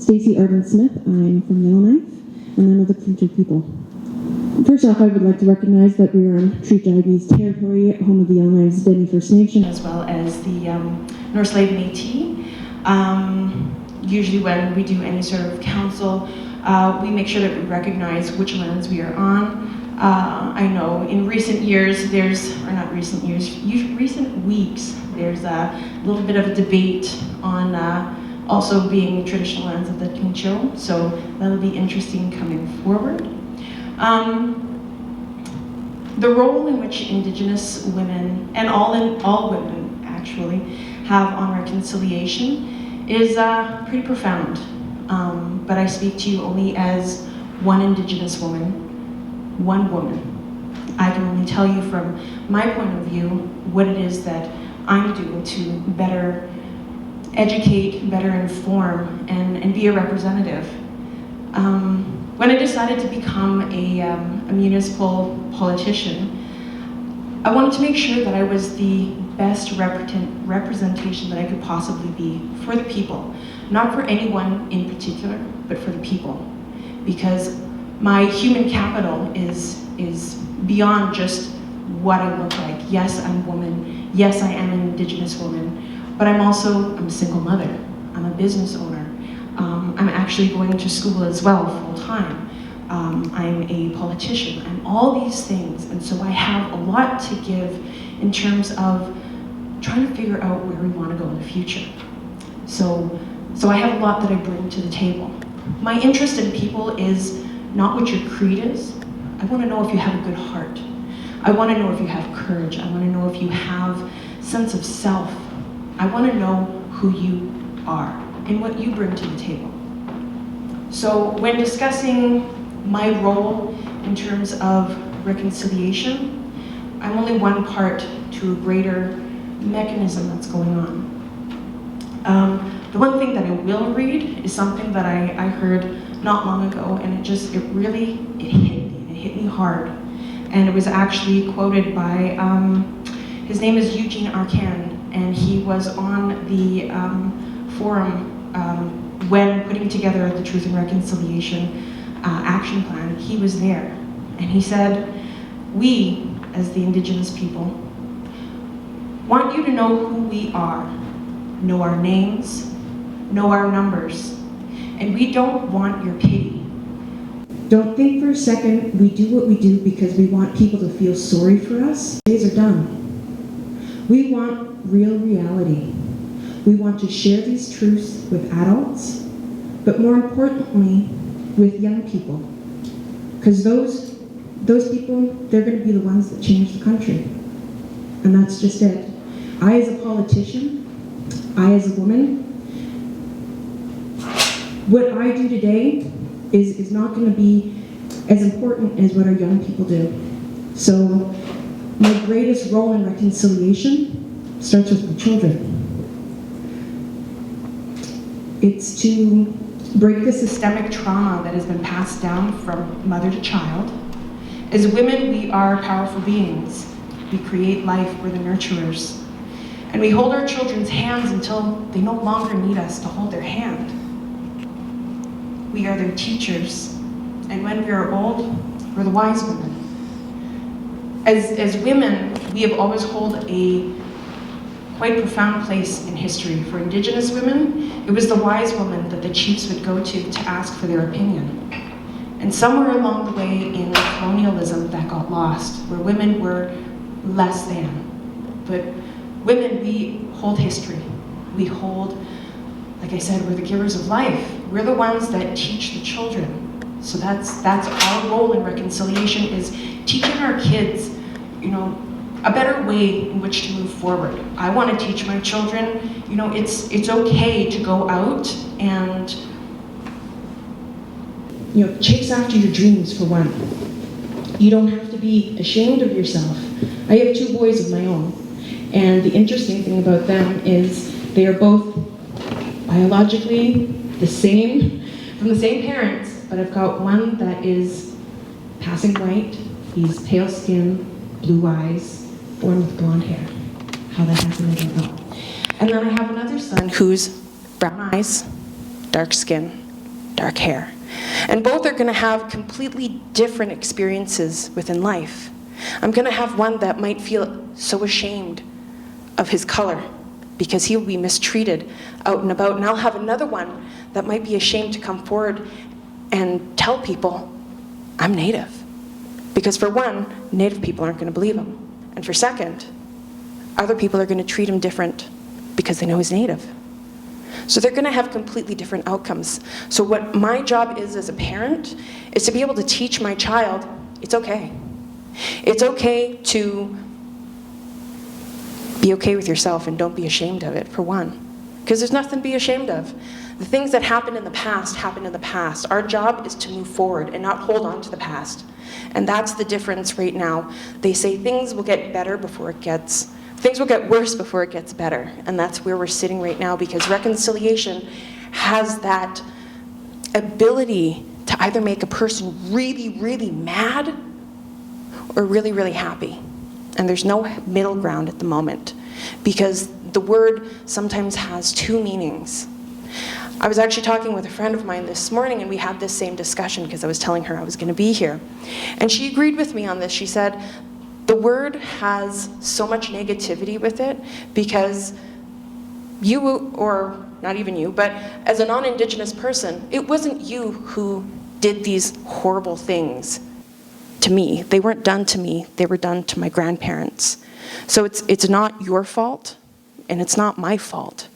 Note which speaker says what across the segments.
Speaker 1: Stacie Smith. I'm from Yellowknife, and I'm of the Councillor people. First off, I would like to recognize that we are on Treat Jagme's territory, home of the Yellowknife's Denny First Nation, as well as the North Slave Métis. Usually when we do any sort of council, we make sure that we recognize which lands we are on. I know in recent years, recent weeks, there's a little bit of a debate on also being traditional lands of the Kincho, so that'll be interesting coming forward. The role in which Indigenous women, and all women actually, have on reconciliation is pretty profound. But I speak to you only as one Indigenous woman, one woman. I can only tell you from my point of view what it is that I'm doing to better educate, better inform, and be a representative. When I decided to become a municipal politician, I wanted to make sure that I was the best representation that I could possibly be for the people. Not for anyone in particular, but for the people. Because my human capital is beyond just what I look like. Yes, I'm a woman. Yes, I am an Indigenous woman. But I'm a single mother. I'm a business owner. I'm actually going to school as well, full time. I'm a politician. I'm all these things. And so I have a lot to give in terms of trying to figure out where we want to go in the future. So I have a lot that I bring to the table. My interest in people is not what your creed is. I want to know if you have a good heart. I want to know if you have courage. I want to know if you have a sense of self. I want to know who you are and what you bring to the table. So when discussing my role in terms of reconciliation, I'm only one part to a greater mechanism that's going on. The one thing that I will read is something that I heard not long ago, and it hit me. It hit me hard. And it was actually quoted by, his name is Eugene Arcan, and he was on the forum when putting together the Truth and Reconciliation action plan. He was there, and he said, "We, as the Indigenous people, want you to know who we are, know our names, know our numbers, and we don't want your pity. Don't think for a second we do what we do because we want people to feel sorry for us. Days are done. We want real reality. We want to share these truths with adults, but more importantly, with young people. Because those people, they're going to be the ones that change the country. And that's just it. I, as a politician, I, as a woman, what I do today is not going to be as important as what our young people do. So my greatest role in reconciliation starts with my children. It's to break the systemic trauma that has been passed down from mother to child. As women, we are powerful beings. We create life, we're the nurturers. And we hold our children's hands until they no longer need us to hold their hand. We are their teachers. And when we are old, we're the wise women. As women, we have always held a quite profound place in history. For Indigenous women, it was the wise woman that the chiefs would go to ask for their opinion. And somewhere along the way in colonialism that got lost, where women were less than. But women, we hold history. We hold, like I said, we're the givers of life. We're the ones that teach the children. So that's our role in reconciliation, is teaching our kids, a better way in which to move forward. I want to teach my children, it's okay to go out and, chase after your dreams, for one. You don't have to be ashamed of yourself. I have 2 boys of my own, and the interesting thing about them is they are both biologically the same, from the same parents, but I've got one that is passing white. He's pale skin, blue eyes, born with blonde hair. How that happened, I don't know. And then I have another son who's brown eyes, dark skin, dark hair. And both are going to have completely different experiences within life. I'm going to have one that might feel so ashamed of his color because he'll be mistreated out and about. And I'll have another one that might be ashamed to come forward and tell people, I'm Native. Because for one, Native people aren't going to believe him. And for second, other people are going to treat him different because they know he's Native. So they're going to have completely different outcomes. So what my job is as a parent is to be able to teach my child, it's okay. It's okay to be okay with yourself and don't be ashamed of it, for one. Because there's nothing to be ashamed of. The things that happened in the past happened in the past. Our job is to move forward and not hold on to the past. And that's the difference right now. They say things will get better before it gets, things will get worse before it gets better. And that's where we're sitting right now, because reconciliation has that ability to either make a person really, really mad or really, really happy. And there's no middle ground at the moment, because the word sometimes has two meanings. I was actually talking with a friend of mine this morning, and we had this same discussion because I was telling her I was going to be here. And she agreed with me on this. She said, the word has so much negativity with it because you, or not even you, but as a non-Indigenous person, it wasn't you who did these horrible things to me. They weren't done to me, they were done to my grandparents. So it's not your fault, and it's not my fault.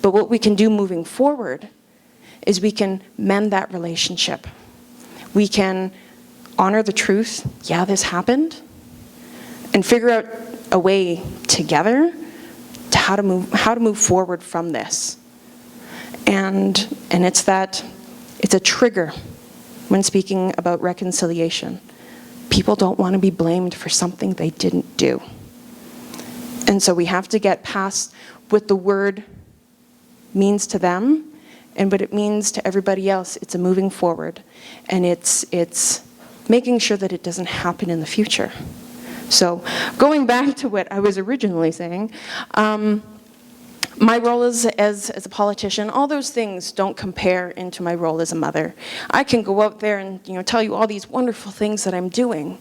Speaker 1: But what we can do moving forward is we can mend that relationship. We can honor the truth, yeah, this happened, and figure out a way together to how to move forward from this. And it's a trigger when speaking about reconciliation. People don't want to be blamed for something they didn't do. And so we have to get past what the word means to them and what it means to everybody else. It's a moving forward, and it's making sure that it doesn't happen in the future. So going back to what I was originally saying, my role as a politician, all those things don't compare into my role as a mother. I can go out there and tell you all these wonderful things that I'm doing.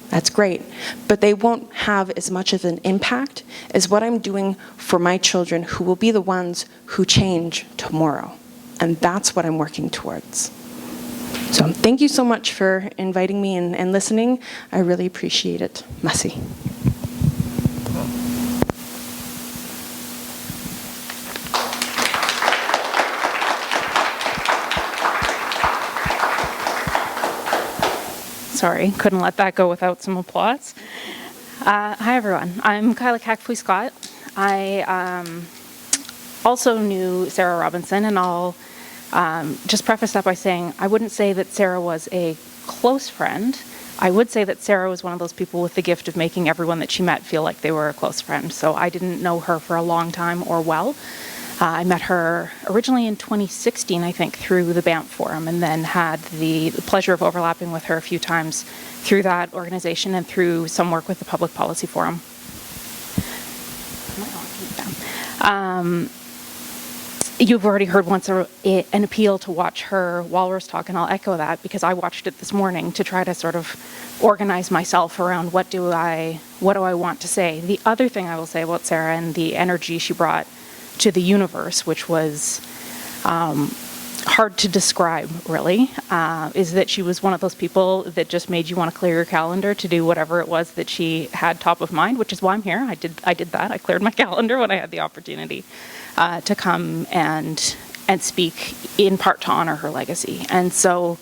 Speaker 1: That's great. But they won't have as much of an impact as what I'm doing for my children, who will be the ones who change tomorrow. And that's what I'm working towards. So thank you so much for inviting me and listening. I really appreciate it. Merci.
Speaker 2: Sorry, couldn't let that go without some applause. Hi everyone, I'm Kyla Kakfwi-Scott. I also knew Sarah Robinson, and I'll just preface that by saying I wouldn't say that Sarah was a close friend. I would say that Sarah was one of those people with the gift of making everyone that she met feel like they were a close friend. So I didn't know her for a long time or well. I met her originally in 2016, I think, through the BAMP Forum, and then had the pleasure of overlapping with her a few times through that organization and through some work with the Public Policy Forum. You've already heard once an appeal to watch her Walrus talk, and I'll echo that because I watched it this morning to try to sort of organize myself around what do I want to say. The other thing I will say about Sarah and the energy she brought to the universe, which was hard to describe, really, is that she was one of those people that just made you want to clear your calendar to do whatever it was that she had top of mind, which is why I'm here. I did that. I cleared my calendar when I had the opportunity to come and speak, in part to honor her legacy. And so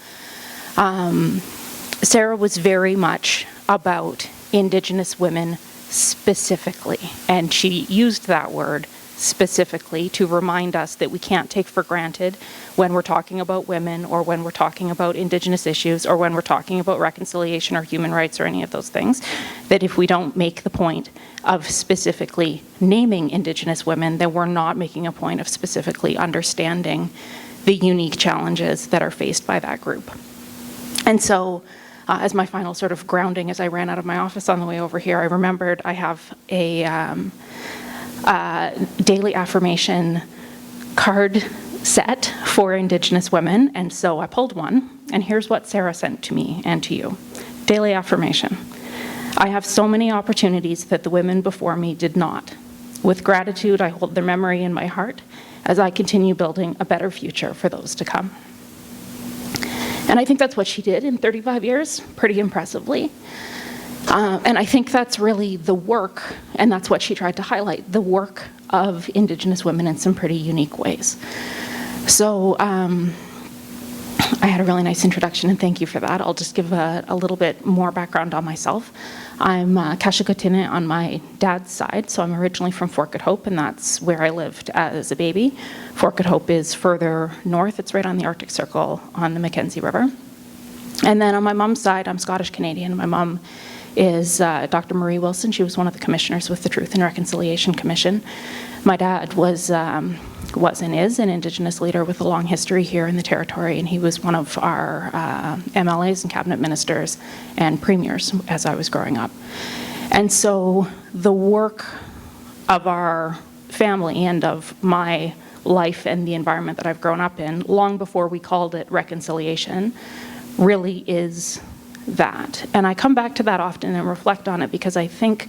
Speaker 2: Sarah was very much about Indigenous women specifically, and she used that word specifically to remind us that we can't take for granted when we're talking about women, or when we're talking about Indigenous issues, or when we're talking about reconciliation or human rights or any of those things, that if we don't make the point of specifically naming Indigenous women, then we're not making a point of specifically understanding the unique challenges that are faced by that group. And so as my final sort of grounding, as I ran out of my office on the way over here, I remembered I have a daily affirmation card set for Indigenous women, and so I pulled one, and here's what Sarah sent to me and to you. Daily affirmation. I have so many opportunities that the women before me did not. With gratitude, I hold their memory in my heart as I continue building a better future for those to come. And I think that's what she did in 35 years, pretty impressively. And I think that's really the work, and that's what she tried to highlight, the work of Indigenous women in some pretty unique ways. So I had a really nice introduction, and thank you for that. I'll just give a little bit more background on myself. I'm Kakfwi-Scott on my dad's side, so I'm originally from Fort Good Hope, and that's where I lived as a baby. Fort Good Hope is further north. It's right on the Arctic Circle on the Mackenzie River. And then on my mom's side, I'm Scottish-Canadian. My mom is Dr. Marie Wilson. She was one of the commissioners with the Truth and Reconciliation Commission. My dad was and is an Indigenous leader with a long history here in the territory, and he was one of our MLAs and cabinet ministers and premiers as I was growing up. And so the work of our family and of my life and the environment that I've grown up in, long before we called it reconciliation, really is that. And I come back to that often and reflect on it because I think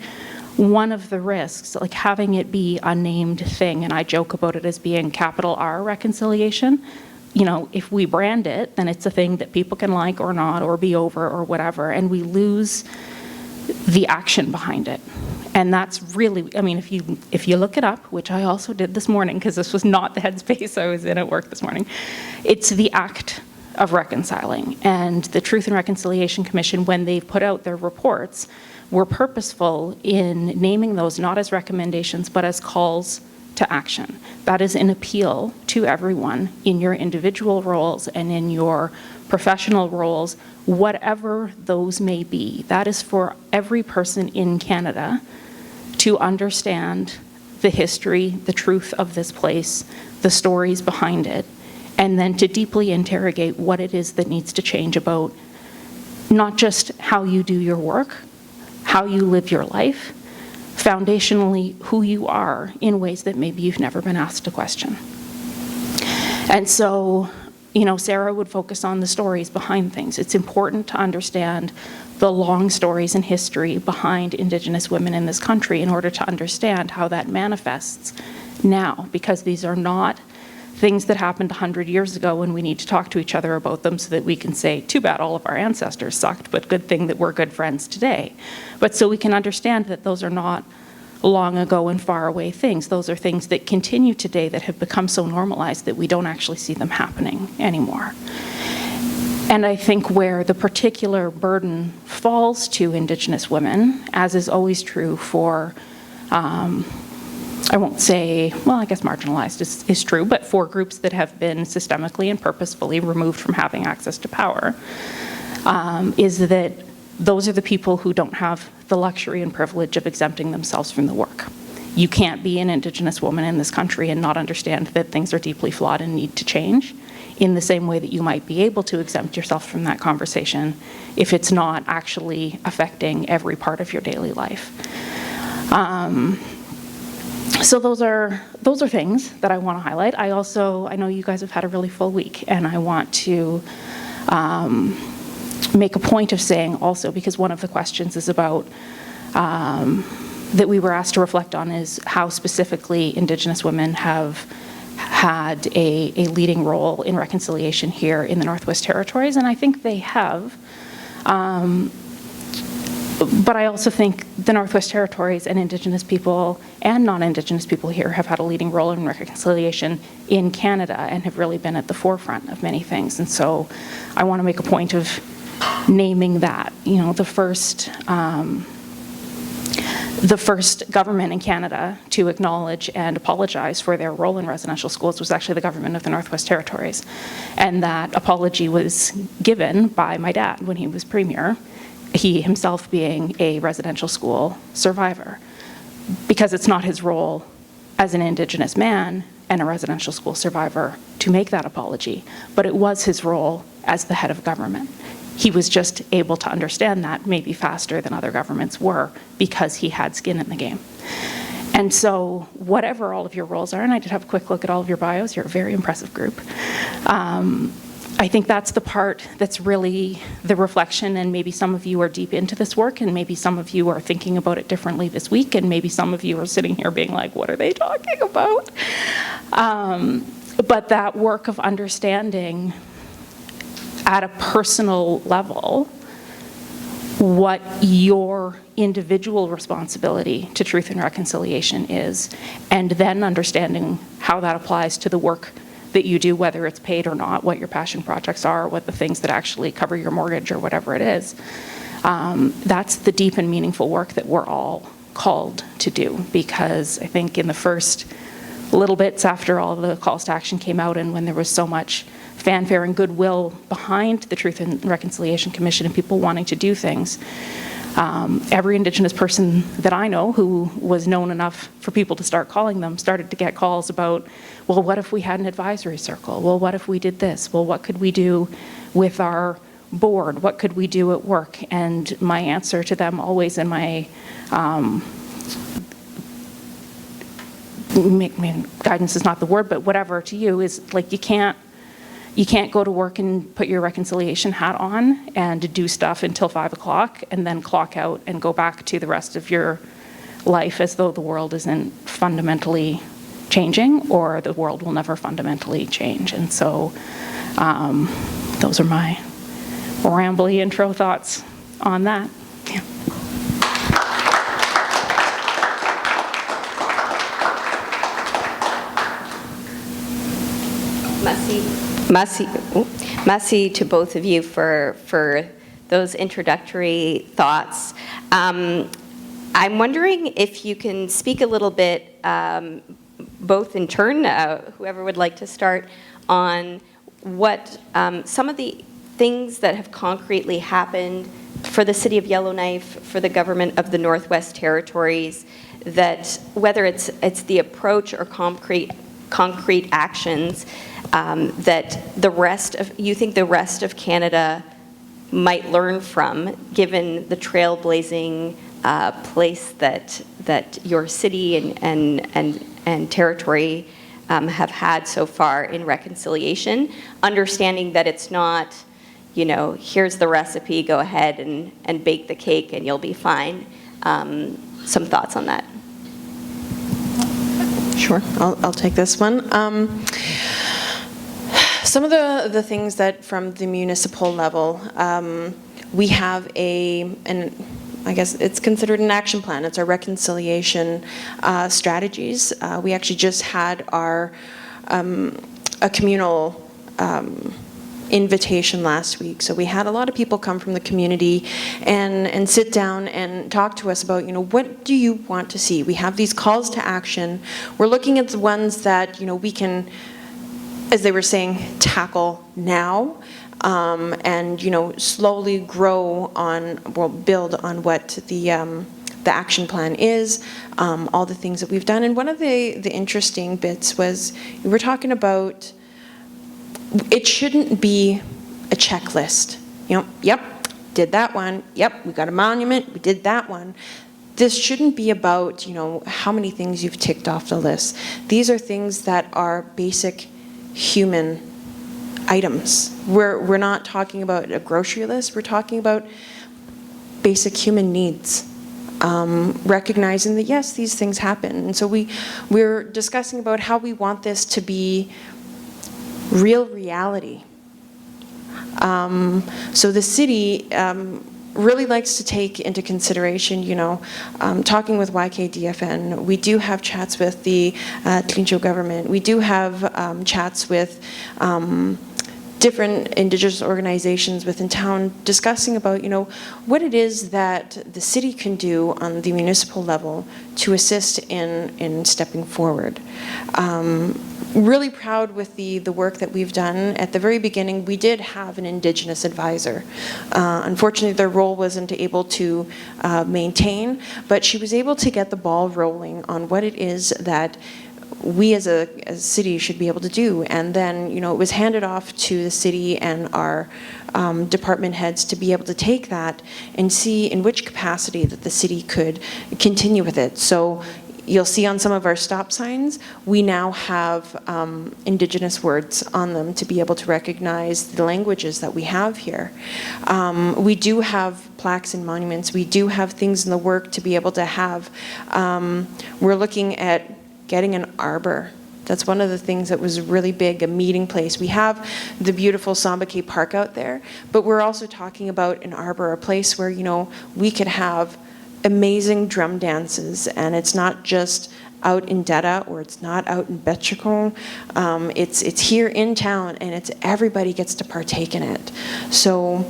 Speaker 2: one of the risks, like having it be a named thing, and I joke about it as being capital R reconciliation, you know, if we brand it, then it's a thing that people can like or not or be over or whatever, and we lose the action behind it. And that's really, I mean, if you look it up, which I also did this morning because this was not the headspace I was in at work this morning, it's the act of reconciling. And the Truth and Reconciliation Commission, when they put out their reports, were purposeful in naming those not as recommendations but as calls to action. That is an appeal to everyone in your individual roles and in your professional roles, whatever those may be. That is for every person in Canada to understand the history, the truth of this place, the stories behind it, and then to deeply interrogate what it is that needs to change about not just how you do your work, how you live your life, foundationally who you are in ways that maybe you've never been asked to question. And so, you know, Sarah would focus on the stories behind things. It's important to understand the long stories and history behind Indigenous women in this country in order to understand how that manifests now, because these are not things that happened 100 years ago and we need to talk to each other about them so that we can say, too bad all of our ancestors sucked, but good thing that we're good friends today. But so we can understand that those are not long ago and far away things. Those are things that continue today that have become so normalized that we don't actually see them happening anymore. And I think where the particular burden falls to Indigenous women, as is always true for I won't say, well, I guess marginalized is true, but for groups that have been systemically and purposefully removed from having access to power, is that those are the people who don't have the luxury and privilege of exempting themselves from the work. You can't be an Indigenous woman in this country and not understand that things are deeply flawed and need to change, in the same way that you might be able to exempt yourself from that conversation if it's not actually affecting every part of your daily life. So those are things that I want to highlight. I know you guys have had a really full week, and I want to make a point of saying also, because one of the questions is about that we were asked to reflect on is how specifically Indigenous women have had a leading role in reconciliation here in the Northwest Territories, and I think they have. But I also think the Northwest Territories and Indigenous people and non-Indigenous people here have had a leading role in reconciliation in Canada and have really been at the forefront of many things. And so I want to make a point of naming that. You know, the first government in Canada to acknowledge and apologize for their role in residential schools was actually the government of the Northwest Territories. And that apology was given by my dad when he was premier, he himself being a residential school survivor, because it's not his role as an Indigenous man and a residential school survivor to make that apology, but it was his role as the head of government. He was just able to understand that maybe faster than other governments were because he had skin in the game. And so whatever all of your roles are, and I did have a quick look at all of your bios, you're a very impressive group. I think that's the part that's really the reflection, and maybe some of you are deep into this work, and maybe some of you are thinking about it differently this week, and maybe some of you are sitting here being like, what are they talking about? But that work of understanding at a personal level what your individual responsibility to truth and reconciliation is, and then understanding how that applies to the work that you do, whether it's paid or not, what your passion projects are, what the things that actually cover your mortgage or whatever it is. That's the deep and meaningful work that we're all called to do, because I think in the first little bits after all the calls to action came out, and when there was so much fanfare and goodwill behind the Truth and Reconciliation Commission and people wanting to do things, every Indigenous person that I know who was known enough for people to start calling them started to get calls about, well, what if we had an advisory circle? Well, what if we did this? Well, what could we do with our board? What could we do at work? And my answer to them always in my guidance is not the word, but whatever to you is like, you can't go to work and put your reconciliation hat on and do stuff until 5 o'clock and then clock out and go back to the rest of your life as though the world isn't fundamentally changing, or the world will never fundamentally change. And so those are my rambly intro thoughts on that. Yeah.
Speaker 3: Merci to both of you for those introductory thoughts. I'm wondering if you can speak a little bit, both in turn, whoever would like to start, on what some of the things that have concretely happened for the City of Yellowknife, for the government of the Northwest Territories, that whether it's the approach or concrete actions that you think the rest of Canada might learn from, given the trailblazing place that your city and territory have had so far in reconciliation, understanding that it's not, here's the recipe, go ahead and bake the cake and you'll be fine. Some thoughts on that?
Speaker 4: Sure, I'll take this one. Some of the things that from the municipal level, we have and I guess it's considered an action plan. It's our reconciliation strategies. We actually just had a communal invitation last week. So we had a lot of people come from the community and sit down and talk to us about, what do you want to see? We have these calls to action. We're looking at the ones that, we can, as they were saying, tackle now, and, slowly grow on, build on what the action plan is, all the things that we've done. And one of the interesting bits was, we were talking about, it shouldn't be a checklist. Yep, did that one. Yep, we got a monument, we did that one. This shouldn't be about, how many things you've ticked off the list. These are things that are basic human items. We're not talking about a grocery list, we're talking about basic human needs. Recognizing that, yes, these things happen. And so we're discussing about how we want this to be real reality. So the city really likes to take into consideration, talking with YKDFN. We do have chats with the Tlincho government. We do have chats with different Indigenous organizations within town discussing about, what it is that the city can do on the municipal level to assist in stepping forward. Really proud with the work that we've done. At the very beginning, we did have an Indigenous advisor. Unfortunately, their role wasn't able to maintain, but she was able to get the ball rolling on what it is that we as a city should be able to do. And then, it was handed off to the city and our department heads to be able to take that and see in which capacity that the city could continue with it. So, You'll see on some of our stop signs, we now have Indigenous words on them to be able to recognize the languages that we have here. We do have plaques and monuments. We do have things in the work to be able to have. We're looking at getting an arbor. That's one of the things that was really big, a meeting place. We have the beautiful Sambake Park out there, but we're also talking about an arbor, a place where, you know, we could have amazing drum dances, and it's not just out in Deda or it's not out in Betchikong. It's here in town, and it's everybody gets to partake in it. So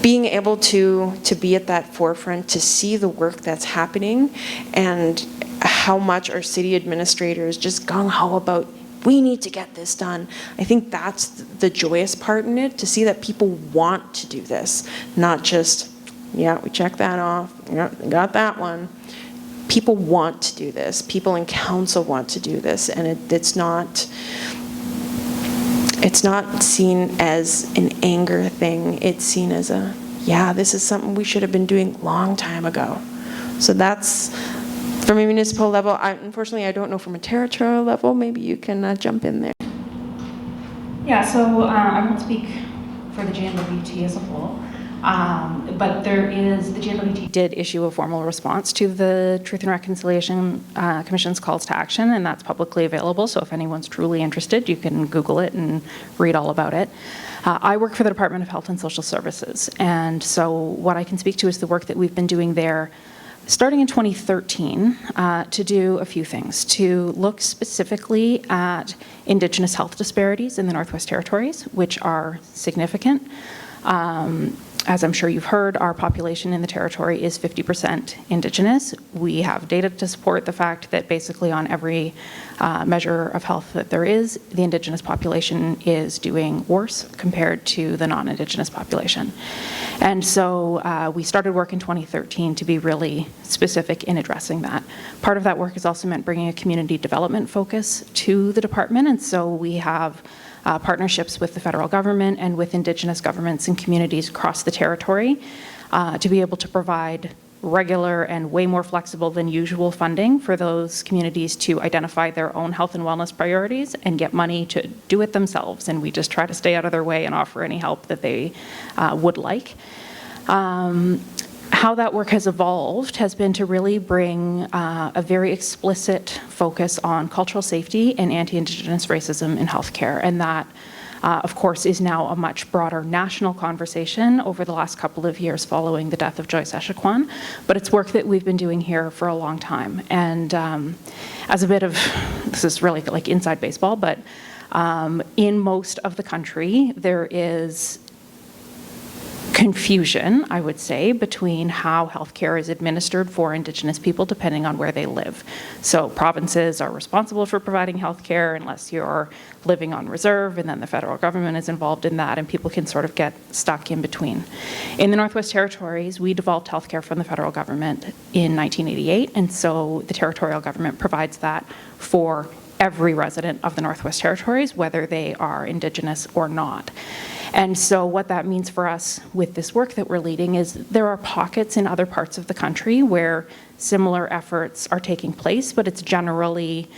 Speaker 4: being able to be at that forefront, to see the work that's happening, and how much our city administrators just gung-ho about, we need to get this done. I think that's the joyous part in it, to see that people want to do this, not just, yeah, we checked that off, yeah, got that one. People want to do this. People in council want to do this, and it's not seen as an anger thing. It's seen as a, yeah, this is something we should have been doing long time ago. So that's from a municipal level. Unfortunately, I don't know from a territorial level. Maybe you can jump in there.
Speaker 2: Yeah, so I won't speak for the JLWT as a whole. But the JLWT did issue a formal response to the Truth and Reconciliation Commission's calls to action, and that's publicly available. So if anyone's truly interested, you can Google it and read all about it. I work for the Department of Health and Social Services, and so what I can speak to is the work that we've been doing there starting in 2013 to do a few things, to look specifically at Indigenous health disparities in the Northwest Territories, which are significant. As I'm sure you've heard, our population in the territory is 50% Indigenous. We have data to support the fact that basically on every measure of health that there is, the Indigenous population is doing worse compared to the non-Indigenous population. And so we started work in 2013 to be really specific in addressing that. Part of that work has also meant bringing a community development focus to the department, and so we have partnerships with the federal government and with Indigenous governments and communities across the territory to be able to provide regular and way more flexible than usual funding for those communities to identify their own health and wellness priorities and get money to do it themselves. And we just try to stay out of their way and offer any help that they would like. How that work has evolved has been to really bring a very explicit focus on cultural safety and anti-Indigenous racism in healthcare. And that, of course, is now a much broader national conversation over the last couple of years following the death of Joyce Echaquan. But it's work that we've been doing here for a long time. And as a bit of, this is really like inside baseball, but in most of the country, there is confusion, I would say, between how healthcare is administered for Indigenous people depending on where they live. So provinces are responsible for providing healthcare unless you're living on reserve, and then the federal government is involved in that, and people can sort of get stuck in between. In the Northwest Territories, we devolved healthcare from the federal government in 1988, and so the territorial government provides that for every resident of the Northwest Territories, whether they are Indigenous or not. And so what that means for us with this work that we're leading is there are pockets in other parts of the country where similar efforts are taking place, but it's generally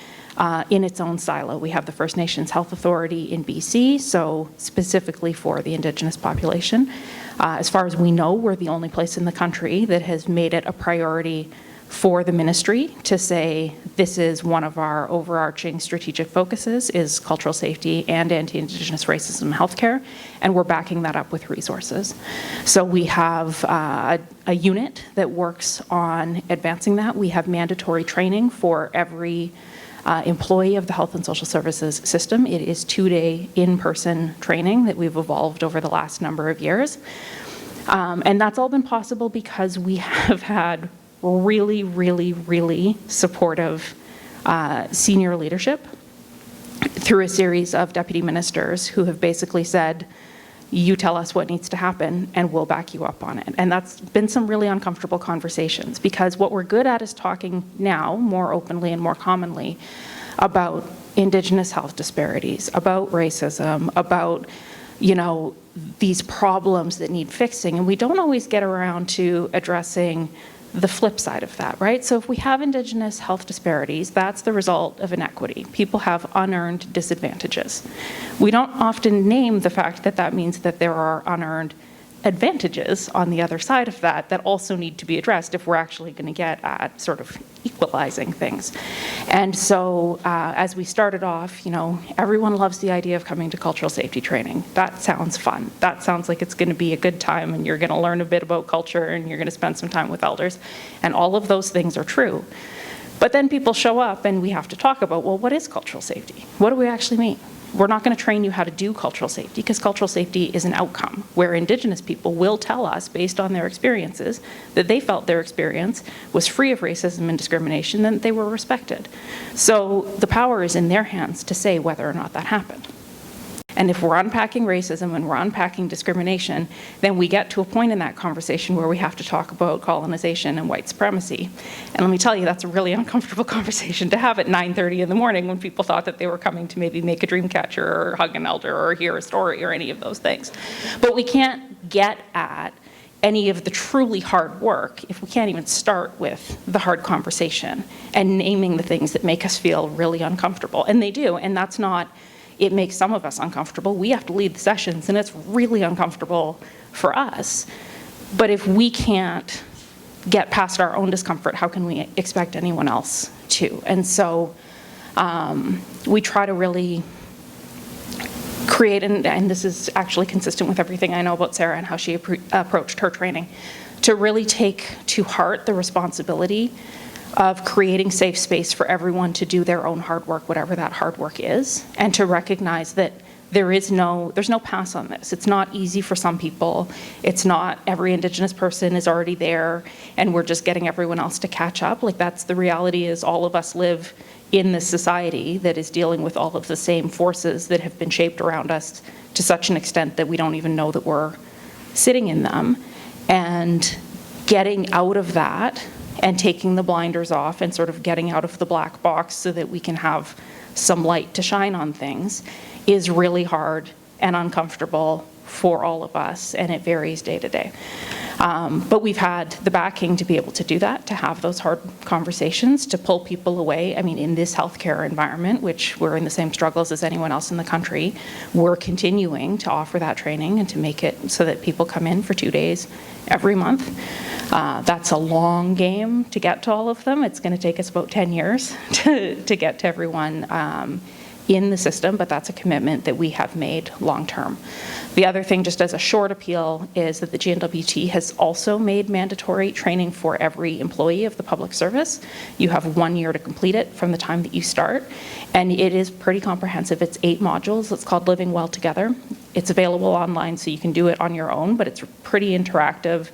Speaker 2: in its own silo. We have the First Nations Health Authority in BC, so specifically for the Indigenous population. As far as we know, we're the only place in the country that has made it a priority for the ministry to say this is one of our overarching strategic focuses is cultural safety and anti-Indigenous racism healthcare, and we're backing that up with resources. So we have a unit that works on advancing that. We have mandatory training for every employee of the health and social services system. It is 2-day in-person training that we've evolved over the last number of years. And that's all been possible because we have had really, really, really supportive senior leadership through a series of deputy ministers who have basically said, you tell us what needs to happen and we'll back you up on it. And that's been some really uncomfortable conversations, because what we're good at is talking now more openly and more commonly about Indigenous health disparities, about racism, about, you know, these problems that need fixing. And we don't always get around to addressing the flip side of that, right? So if we have Indigenous health disparities, that's the result of inequity. People have unearned disadvantages. We don't often name the fact that that means that there are unearned advantages on the other side of that that also need to be addressed if we're actually going to get at sort of equalizing things. And so as we started off, you know, everyone loves the idea of coming to cultural safety training. That sounds fun. That sounds like it's going to be a good time and you're going to learn a bit about culture and you're going to spend some time with elders. And all of those things are true. But then people show up and we have to talk about, well, what is cultural safety? What do we actually mean? We're not going to train you how to do cultural safety because cultural safety is an outcome where Indigenous people will tell us, based on their experiences, that they felt their experience was free of racism and discrimination and that they were respected. So the power is in their hands to say whether or not that happened. And if we're unpacking racism and we're unpacking discrimination, then we get to a point in that conversation where we have to talk about colonization and white supremacy. And let me tell you, that's a really uncomfortable conversation to have at 9:30 in the morning when people thought that they were coming to maybe make a dream catcher or hug an elder or hear a story or any of those things. But we can't get at any of the truly hard work if we can't even start with the hard conversation and naming the things that make us feel really uncomfortable. And they do, and that's not, it makes some of us uncomfortable. We have to lead the sessions and it's really uncomfortable for us. But if we can't get past our own discomfort, how can we expect anyone else to? And so we try to really create, and this is actually consistent with everything I know about Sarah and how she approached her training, to really take to heart the responsibility of creating safe space for everyone to do their own hard work, whatever that hard work is, and to recognize that there's no pass on this. It's not easy for some people. It's not every Indigenous person is already there and we're just getting everyone else to catch up. Like, that's the reality, is all of us live in this society that is dealing with all of the same forces that have been shaped around us to such an extent that we don't even know that we're sitting in them. And getting out of that and taking the blinders off and sort of getting out of the black box so that we can have some light to shine on things is really hard and uncomfortable for all of us, and it varies day to day. But we've had the backing to be able to do that, to have those hard conversations, to pull people away. I mean, in this healthcare environment, which we're in the same struggles as anyone else in the country, we're continuing to offer that training and to make it so that people come in for 2 days every month. That's a long game to get to all of them. It's going to take us about 10 years to get to everyone in the system, but that's a commitment that we have made long term. The other thing, just as a short appeal, is that the GNWT has also made mandatory training for every employee of the public service. You have 1 year to complete it from the time that you start, and it is pretty comprehensive. It's 8 modules. It's called Living Well Together. It's available online, so you can do it on your own, but it's pretty interactive.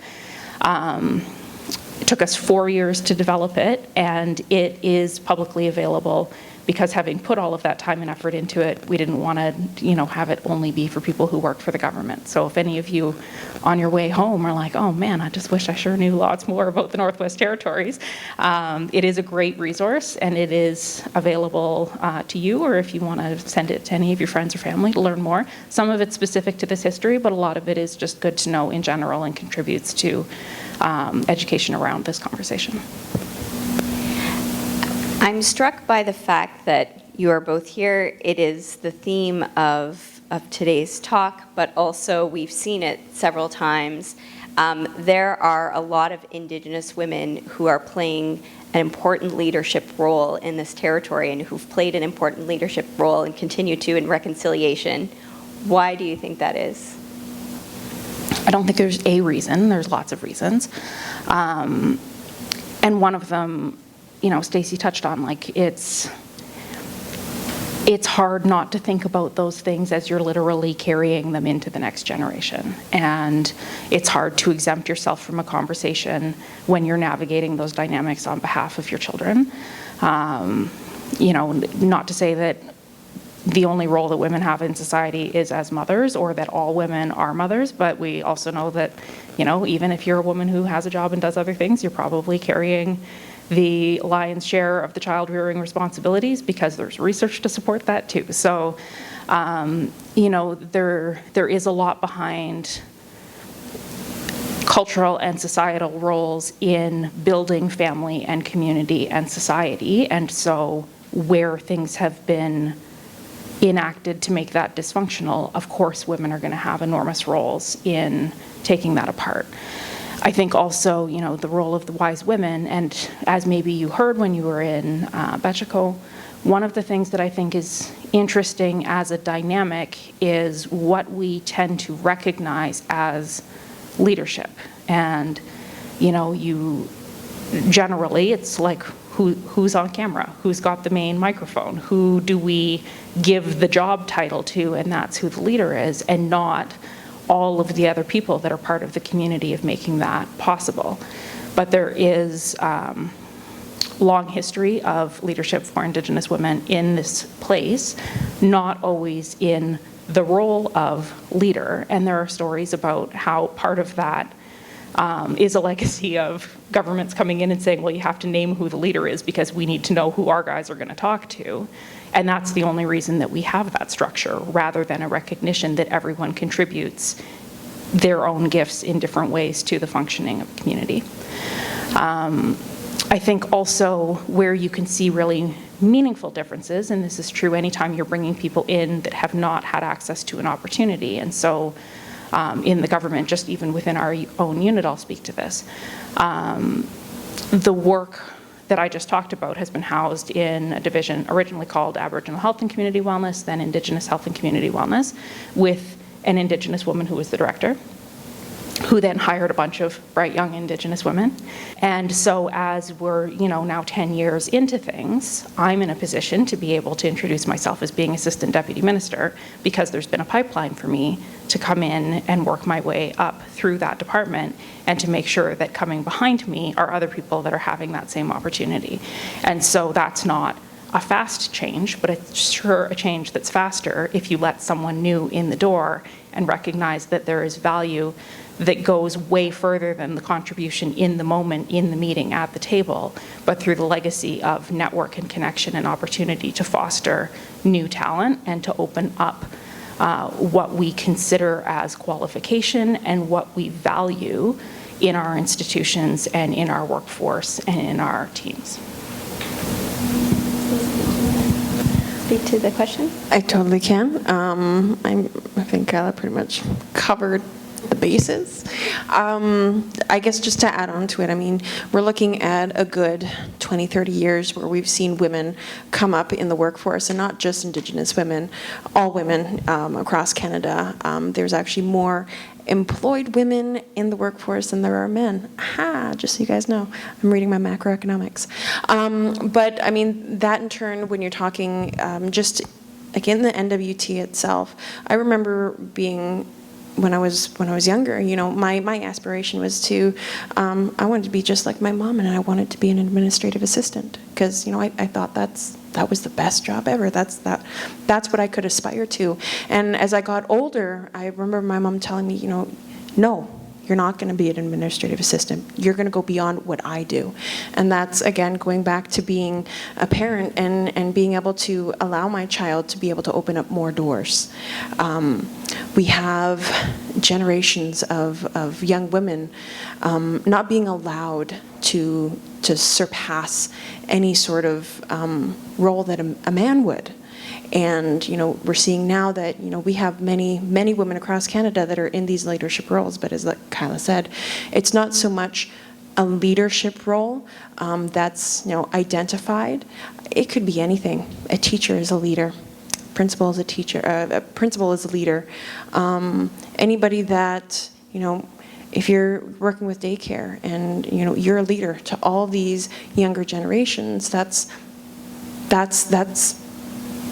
Speaker 2: It took us 4 years to develop it, and it is publicly available because, having put all of that time and effort into it, we didn't want to, have it only be for people who work for the government. So if any of you on your way home are like, oh man, I just wish I sure knew lots more about the Northwest Territories, it is a great resource, and it is available to you, or if you want to send it to any of your friends or family to learn more. Some of it's specific to this history, but a lot of it is just good to know in general and contributes to education around this conversation.
Speaker 3: I'm struck by the fact that you are both here. It is the theme of today's talk, but also we've seen it several times. There are a lot of Indigenous women who are playing an important leadership role in this territory and who've played an important leadership role and continue to in reconciliation. Why do you think that is?
Speaker 2: I don't think there's a reason. There's lots of reasons. And one of them, Stacie touched on, like, it's hard not to think about those things as you're literally carrying them into the next generation. And it's hard to exempt yourself from a conversation when you're navigating those dynamics on behalf of your children. Not to say that the only role that women have in society is as mothers, or that all women are mothers, but we also know that, even if you're a woman who has a job and does other things, you're probably carrying the lion's share of the child rearing responsibilities, because there's research to support that too. So, there is a lot behind cultural and societal roles in building family and community and society. And so where things have been enacted to make that dysfunctional, of course women are going to have enormous roles in taking that apart. I think also, you know, the role of the wise women, and as maybe you heard when you were in Betchiko, one of the things that I think is interesting as a dynamic is what we tend to recognize as leadership. And, you know, generally it's like who's on camera, who's got the main microphone, who do we give the job title to, and that's who the leader is, and not all of the other people that are part of the community of making that possible. But there is long history of leadership for Indigenous women in this place, not always in the role of leader. And there are stories about how part of that is a legacy of governments coming in and saying, well, you have to name who the leader is because we need to know who our guys are going to talk to. And that's the only reason that we have that structure, rather than a recognition that everyone contributes their own gifts in different ways to the functioning of the community. I think also where you can see really meaningful differences, and this is true anytime you're bringing people in that have not had access to an opportunity. And so in the government, just even within our own unit, I'll speak to this. The work that I just talked about has been housed in a division originally called Aboriginal Health and Community Wellness, then Indigenous Health and Community Wellness, with an Indigenous woman who was the director, who then hired a bunch of bright young Indigenous women. And so as we're, you know, now 10 years into things, I'm in a position to be able to introduce myself as being Assistant Deputy Minister, because there's been a pipeline for me to come in and work my way up through that department, and to make sure that coming behind me are other people that are having that same opportunity. And so that's not a fast change, but it's sure a change that's faster if you let someone new in the door and recognize that there is value that goes way further than the contribution in the moment, in the meeting, at the table, but through the legacy of network and connection and opportunity to foster new talent and to open up what we consider as qualification and what we value in our institutions and in our workforce and in our teams.
Speaker 3: Speak to the question?
Speaker 4: I totally can. I think Kyla pretty much covered the bases. I guess just to add on to it, I mean, we're looking at a good 20, 30 years where we've seen women come up in the workforce, and not just Indigenous women, all women across Canada. There's actually more employed women in the workforce than there are men. Aha, just so you guys know, I'm reading my macroeconomics. But I mean, that in turn, when you're talking just, again, the NWT itself, I remember being, when I was younger, you know, my aspiration was to, I wanted to be just like my mom, and I wanted to be an administrative assistant, because, you know, I thought that was the best job ever. That's what I could aspire to. And as I got older, I remember my mom telling me, you know, no, you're not going to be an administrative assistant. You're going to go beyond what I do. And that's, again, going back to being a parent and being able to allow my child to be able to open up more doors. We have generations of young women not being allowed to surpass any sort of role that a man would. And, you know, we're seeing now that, you know, we have many women across Canada that are in these leadership roles, but as like Kyla said, it's not so much a leadership role that's, you know, identified. It could be anything. A teacher is a leader. Principal is a teacher. A principal is a leader. Anybody that, you know, if you're working with daycare and, you know, you're a leader to all these younger generations, that's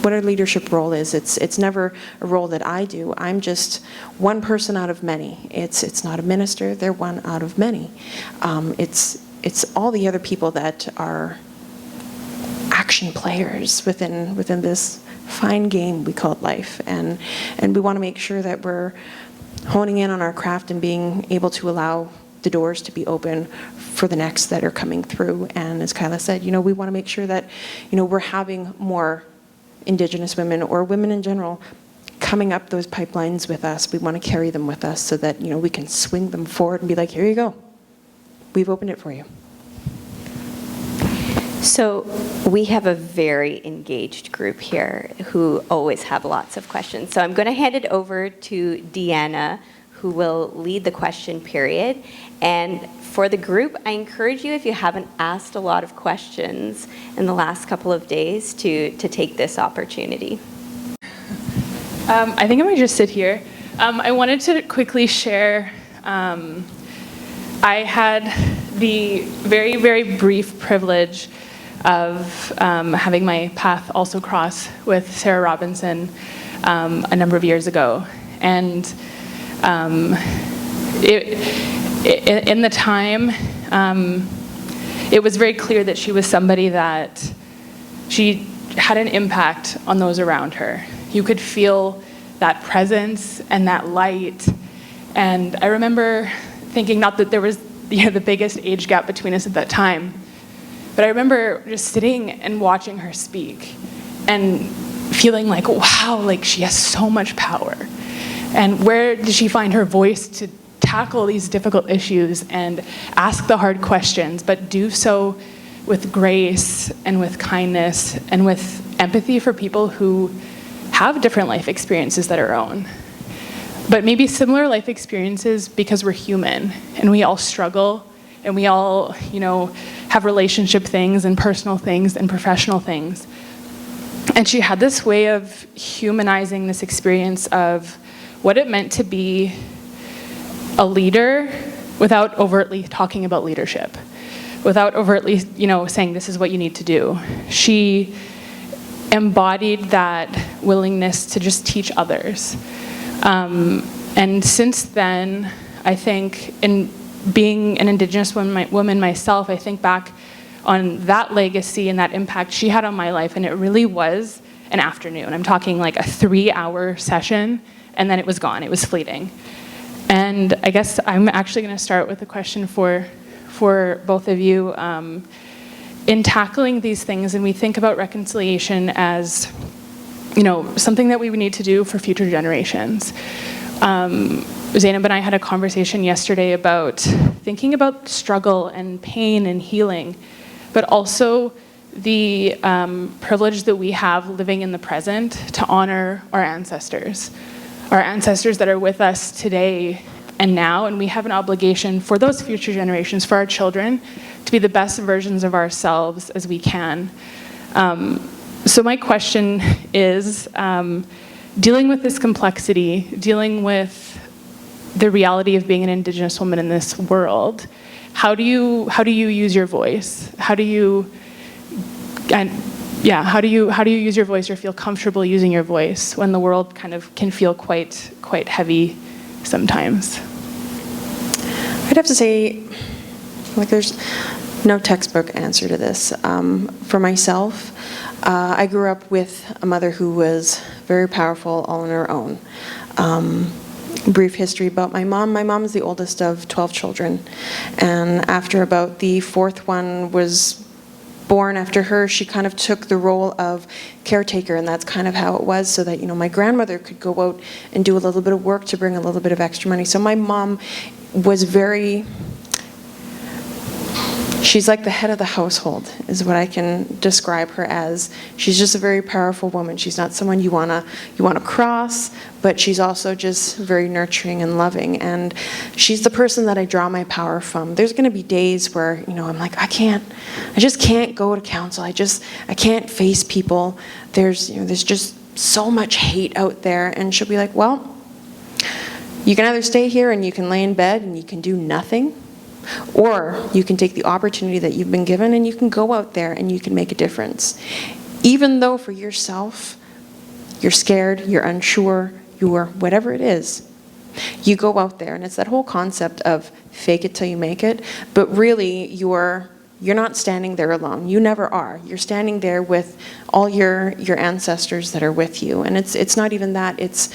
Speaker 4: what a leadership role is. It's never a role that I do. I'm just one person out of many. It's not a minister, they're one out of many. It's all the other people that are action players within this fine game we call life. And we want to make sure that we're honing in on our craft and being able to allow the doors to be open for the next that are coming through. And as Kyla said, you know, we want to make sure that, you know, we're having more Indigenous women or women in general come coming up those pipelines with us. We want to carry them with us so that, we can swing them forward and be like, here you go. We've opened it for you.
Speaker 3: So we have a very engaged group here who always have lots of questions. So I'm going to hand it over to Deanna, who will lead the question period. And for the group, I encourage you, if you haven't asked a lot of questions in the last couple of days, to take this opportunity.
Speaker 5: I think I might just sit here. I wanted to quickly share, I had the very, very brief privilege of having my path also cross with Sarah Robinson a number of years ago. And in the time, it was very clear that she was somebody that she had an impact on those around her. You could feel that presence and that light. And I remember thinking, not that there was the biggest age gap between us at that time, but I remember just sitting and watching her speak and feeling like, wow, like she has so much power. And where did she find her voice to tackle these difficult issues and ask the hard questions, but do so with grace and with kindness and with empathy for people who have different life experiences that are our own. But maybe similar life experiences because we're human and we all struggle and we all, have relationship things and personal things and professional things. And she had this way of humanizing this experience of what it meant to be a leader without overtly talking about leadership, without overtly, saying this is what you need to do. She embodied that willingness to just teach others. And since then, I think in being an Indigenous woman myself, I think back on that legacy and that impact she had on my life, and it really was an afternoon. I'm talking like a 3-hour session, and then it was gone. It was fleeting. And I guess I'm actually going to start with a question for both of you. In tackling these things, and we think about reconciliation as, something that we would need to do for future generations. Zainab and I had a conversation yesterday about thinking about struggle and pain and healing, but also the privilege that we have living in the present to honor our ancestors that are with us today and now, and we have an obligation for those future generations, for our children, to be the best versions of ourselves as we can. So my question is, dealing with this complexity, dealing with the reality of being an Indigenous woman in this world, how do you use your voice? How do you use your voice or feel comfortable using your voice when the world kind of can feel quite heavy sometimes?
Speaker 4: I'd have to say, there's no textbook answer to this. For myself, I grew up with a mother who was very powerful all on her own. Brief history about my mom. My mom is the oldest of 12 children. And after about the fourth one was born after her, she kind of took the role of caretaker, and that's kind of how it was, so that, my grandmother could go out and do a little bit of work to bring a little bit of extra money. So my mom was she's like the head of the household, is what I can describe her as. She's just a very powerful woman. She's not someone you wanna cross, but she's also just very nurturing and loving. And she's the person that I draw my power from. There's gonna be days where, I'm like, I just can't go to council. I can't face people. There's just so much hate out there. And she'll be like, well, you can either stay here and you can lay in bed and you can do nothing, or you can take the opportunity that you've been given and you can go out there and you can make a difference. Even though for yourself, you're scared, you're unsure, you're whatever it is, you go out there. And it's that whole concept of fake it till you make it, but really you're not standing there alone. You never are. You're standing there with all your ancestors that are with you. And it's not even that, it's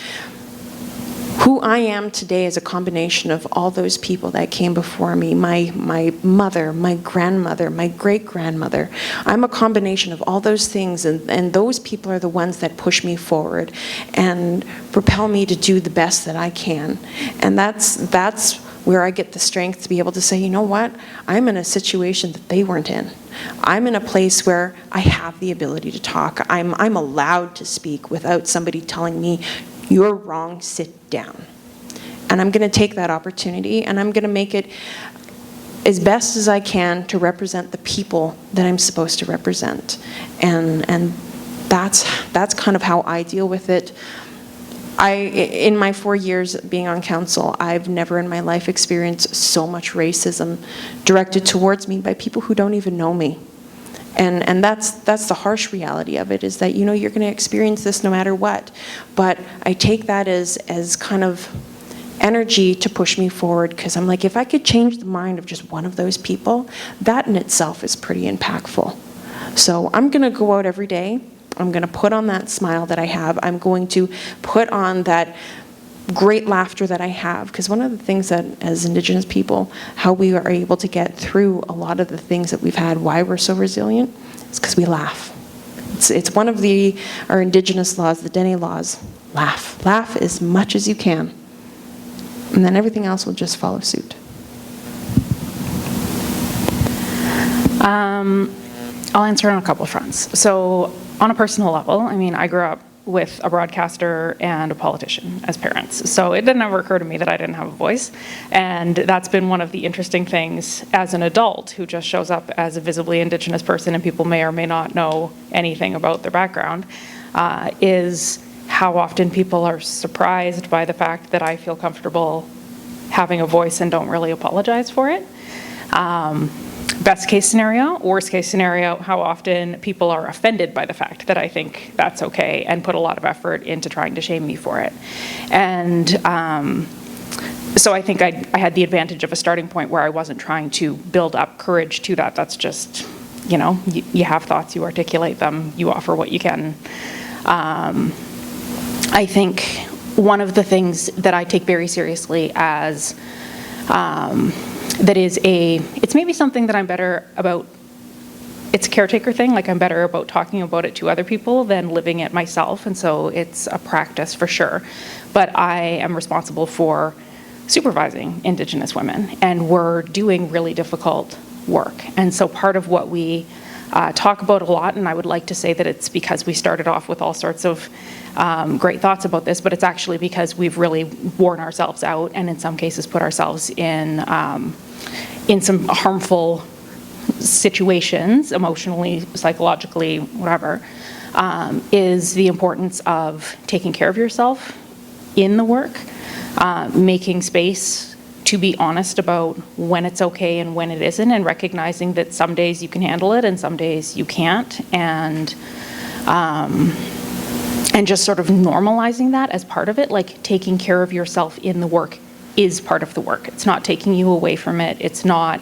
Speaker 4: who I am today is a combination of all those people that came before me, my mother, my grandmother, my great-grandmother. I'm a combination of all those things, and those people are the ones that push me forward and propel me to do the best that I can. And that's where I get the strength to be able to say, you know what, I'm in a situation that they weren't in. I'm in a place where I have the ability to talk. I'm allowed to speak without somebody telling me, you're wrong, sit down. And I'm going to take that opportunity, and I'm going to make it as best as I can to represent the people that I'm supposed to represent. And that's kind of how I deal with it. In my 4 years being on council, I've never in my life experienced so much racism directed towards me by people who don't even know me. And that's the harsh reality of it, is that, you know, you're going to experience this no matter what. But I take that as kind of energy to push me forward, because I'm like, if I could change the mind of just one of those people, that in itself is pretty impactful. So I'm going to go out every day. I'm going to put on that smile that I have. I'm going to put on that great laughter that I have, because one of the things that as Indigenous people, how we are able to get through a lot of the things that we've had, why we're so resilient, is because we laugh. It's one of our Indigenous laws, the Dene laws. Laugh. Laugh as much as you can. And then everything else will just follow suit.
Speaker 2: I'll answer on a couple of fronts. So on a personal level, I mean, I grew up with a broadcaster and a politician as parents. So it didn't ever occur to me that I didn't have a voice. And that's been one of the interesting things as an adult who just shows up as a visibly Indigenous person, and people may or may not know anything about their background, is how often people are surprised by the fact that I feel comfortable having a voice and don't really apologize for it. Best case scenario, worst case scenario, how often people are offended by the fact that I think that's okay and put a lot of effort into trying to shame me for it. And so I think I had the advantage of a starting point where I wasn't trying to build up courage to that. That's just, you know, you have thoughts, you articulate them, you offer what you can. I think one of the things that I take very seriously as it's maybe something that I'm better about, it's a caretaker thing, like I'm better about talking about it to other people than living it myself, and so it's a practice for sure. But I am responsible for supervising Indigenous women, and we're doing really difficult work. And so part of what we talk about a lot, and I would like to say that it's because we started off with all sorts of great thoughts about this, but it's actually because we've really worn ourselves out and in some cases put ourselves in some harmful situations, emotionally, psychologically, whatever, is the importance of taking care of yourself in the work, making space to be honest about when it's okay and when it isn't, and recognizing that some days you can handle it and some days you can't, and just sort of normalizing that as part of it, like taking care of yourself in the work is part of the work. It's not taking you away from it. It's not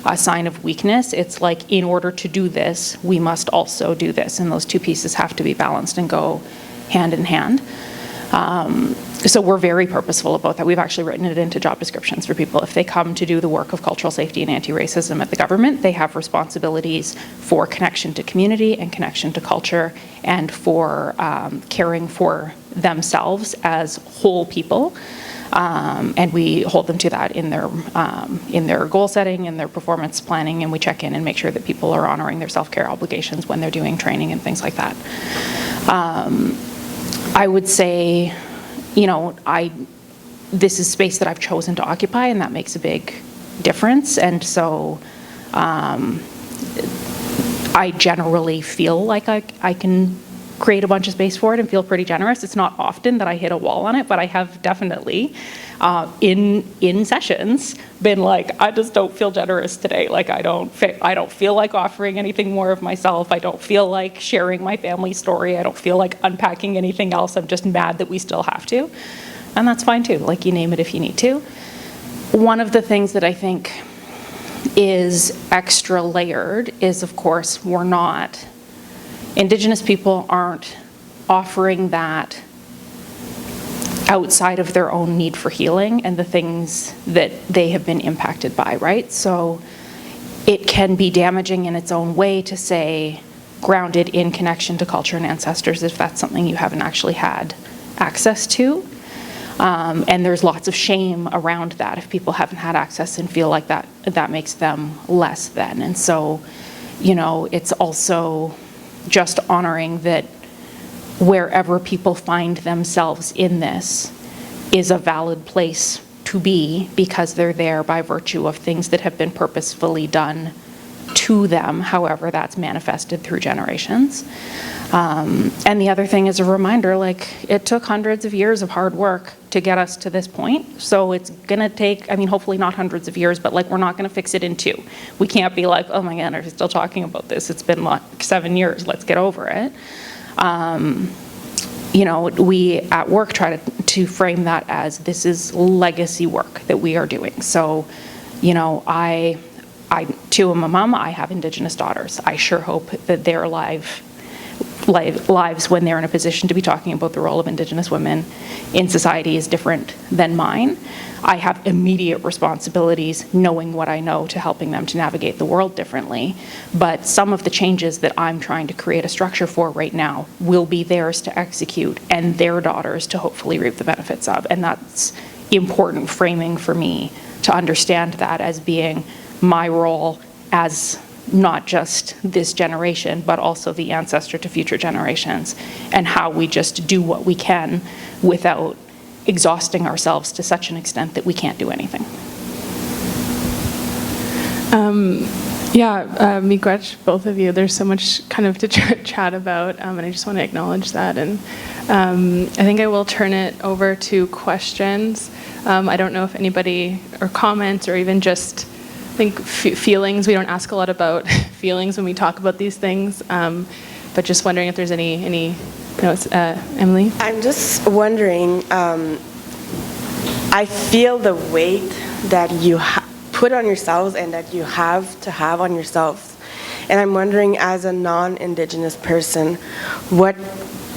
Speaker 2: a sign of weakness. It's like, in order to do this, we must also do this, and those two pieces have to be balanced and go hand in hand. So we're very purposeful about that. We've actually written it into job descriptions for people. If they come to do the work of cultural safety and anti-racism at the government, they have responsibilities for connection to community and connection to culture, and for caring for themselves as whole people. And we hold them to that in their goal setting and their performance planning, and we check in and make sure that people are honoring their self-care obligations when they're doing training and things like that. I would say, you know, this is space that I've chosen to occupy, and that makes a big difference. And so I generally feel like I can create a bunch of space for it and feel pretty generous. It's not often that I hit a wall on it, but I have definitely in sessions been like, I just don't feel generous today. Like I don't feel like offering anything more of myself. I don't feel like sharing my family story. I don't feel like unpacking anything else. I'm just mad that we still have to. And that's fine too. Like, you name it if you need to. One of the things that I think is extra layered is, of course, Indigenous people aren't offering that outside of their own need for healing and the things that they have been impacted by, right? So it can be damaging in its own way to say, grounded in connection to culture and ancestors, if that's something you haven't actually had access to. And there's lots of shame around that if people haven't had access and feel like that makes them less than. And so, you know, it's also just honoring that wherever people find themselves in this is a valid place to be, because they're there by virtue of things that have been purposefully done to them, however that's manifested through generations. And the other thing is a reminder, like, it took hundreds of years of hard work to get us to this point. So it's gonna take, I mean, hopefully not hundreds of years, but like, we're not gonna fix it in 2. We can't be like, oh my God, are we still talking about this? It's been like 7 years, let's get over it. You know, we at work try to frame that as this is legacy work that we are doing. So, you know, I too am a mom, I have Indigenous daughters. I sure hope that their lives when they're in a position to be talking about the role of Indigenous women in society is different than mine. I have immediate responsibilities, knowing what I know, to helping them to navigate the world differently. But some of the changes that I'm trying to create a structure for right now will be theirs to execute and their daughters to hopefully reap the benefits of. And that's important framing for me, to understand that as being my role as not just this generation, but also the ancestor to future generations, and how we just do what we can without exhausting ourselves to such an extent that we can't do anything.
Speaker 5: Miigwech, both of you, there's so much kind of to chat about, and I just want to acknowledge that. And I think I will turn it over to questions. I don't know if anybody, or comments, or even just, I think feelings. We don't ask a lot about feelings when we talk about these things, but just wondering if there's any notes. Emily?
Speaker 6: I'm just wondering, I feel the weight that you put on yourselves and that you have to have on yourselves. And I'm wondering, as a non-Indigenous person, what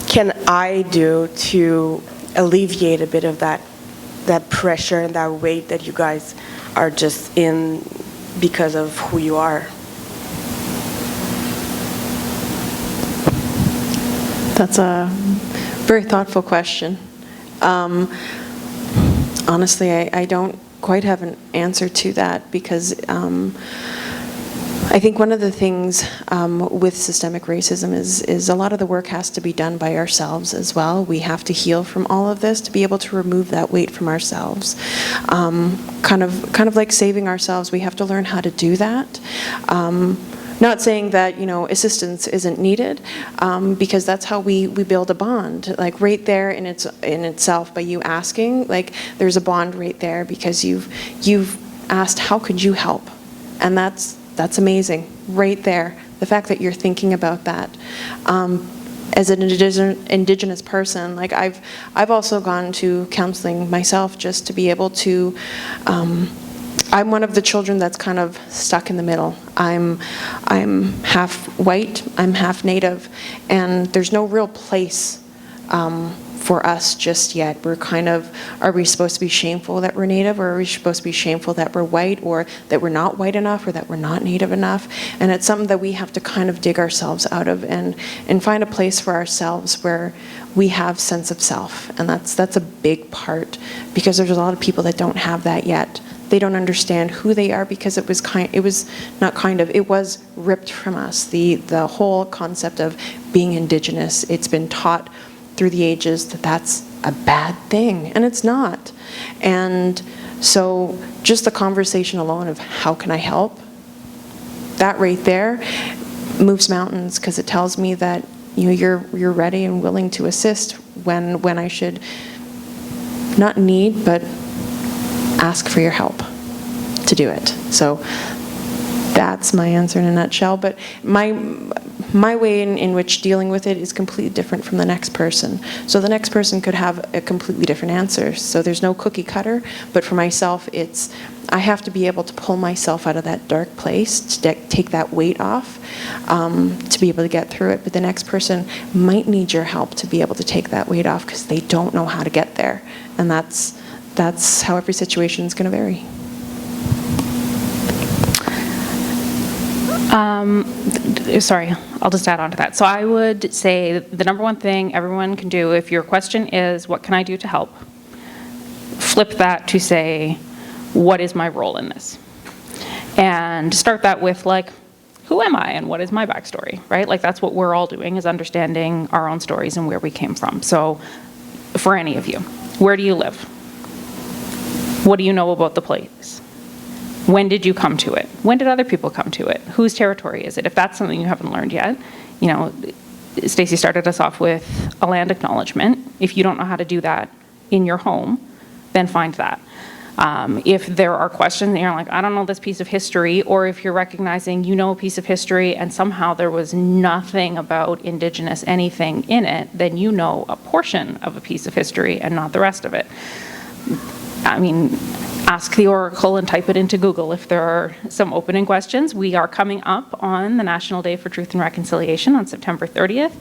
Speaker 6: can I do to alleviate a bit of that pressure and that weight that you guys are just in because of who you are?
Speaker 4: That's a very thoughtful question. Honestly, I don't quite have an answer to that, because I think one of the things with systemic racism is a lot of the work has to be done by ourselves as well. We have to heal from all of this to be able to remove that weight from ourselves. Kind of like saving ourselves, we have to learn how to do that. Not saying that, you know, assistance isn't needed, because that's how we build a bond. Like right there in itself, by you asking, like there's a bond right there, because you've asked, how could you help? And that's amazing right there. The fact that you're thinking about that. As an Indigenous person, like I've also gone to counseling myself just to be able to. I'm one of the children that's kind of stuck in the middle. I'm half white, I'm half Native, and there's no real place for us just yet. We're kind of, are we supposed to be shameful that we're Native, or are we supposed to be shameful that we're white, or that we're not white enough, or that we're not Native enough? And it's something that we have to kind of dig ourselves out of and find a place for ourselves where we have sense of self. And that's a big part, because there's a lot of people that don't have that yet. They don't understand who they are, because it was ripped from us. The whole concept of being Indigenous, it's been taught through the ages that that's a bad thing, and it's not. And so just the conversation alone of how can I help, that right there moves mountains, because it tells me that, you know, you're ready and willing to assist when I should not need, but ask for your help to do it. So that's my answer in a nutshell. But my way in which dealing with it is completely different from the next person. So the next person could have a completely different answer. So there's no cookie cutter, but for myself, it's I have to be able to pull myself out of that dark place, to take that weight off, to be able to get through it. But the next person might need your help to be able to take that weight off because they don't know how to get there. And that's how every situation is going to vary.
Speaker 2: Sorry, I'll just add on to that. So I would say the number one thing everyone can do, if your question is, what can I do to help? Flip that to say, what is my role in this? And start that with like, who am I and what is my backstory, right? Like that's what we're all doing, is understanding our own stories and where we came from. So for any of you, where do you live? What do you know about the place? When did you come to it? When did other people come to it? Whose territory is it? If that's something you haven't learned yet, you know, Stacie started us off with a land acknowledgement. If you don't know how to do that in your home, then find that. If there are questions and you're like, I don't know this piece of history, or if you're recognizing you know a piece of history and somehow there was nothing about Indigenous anything in it, then you know a portion of a piece of history and not the rest of it. I mean, ask the Oracle and type it into Google if there are some opening questions. We are coming up on the National Day for Truth and Reconciliation on September 30th.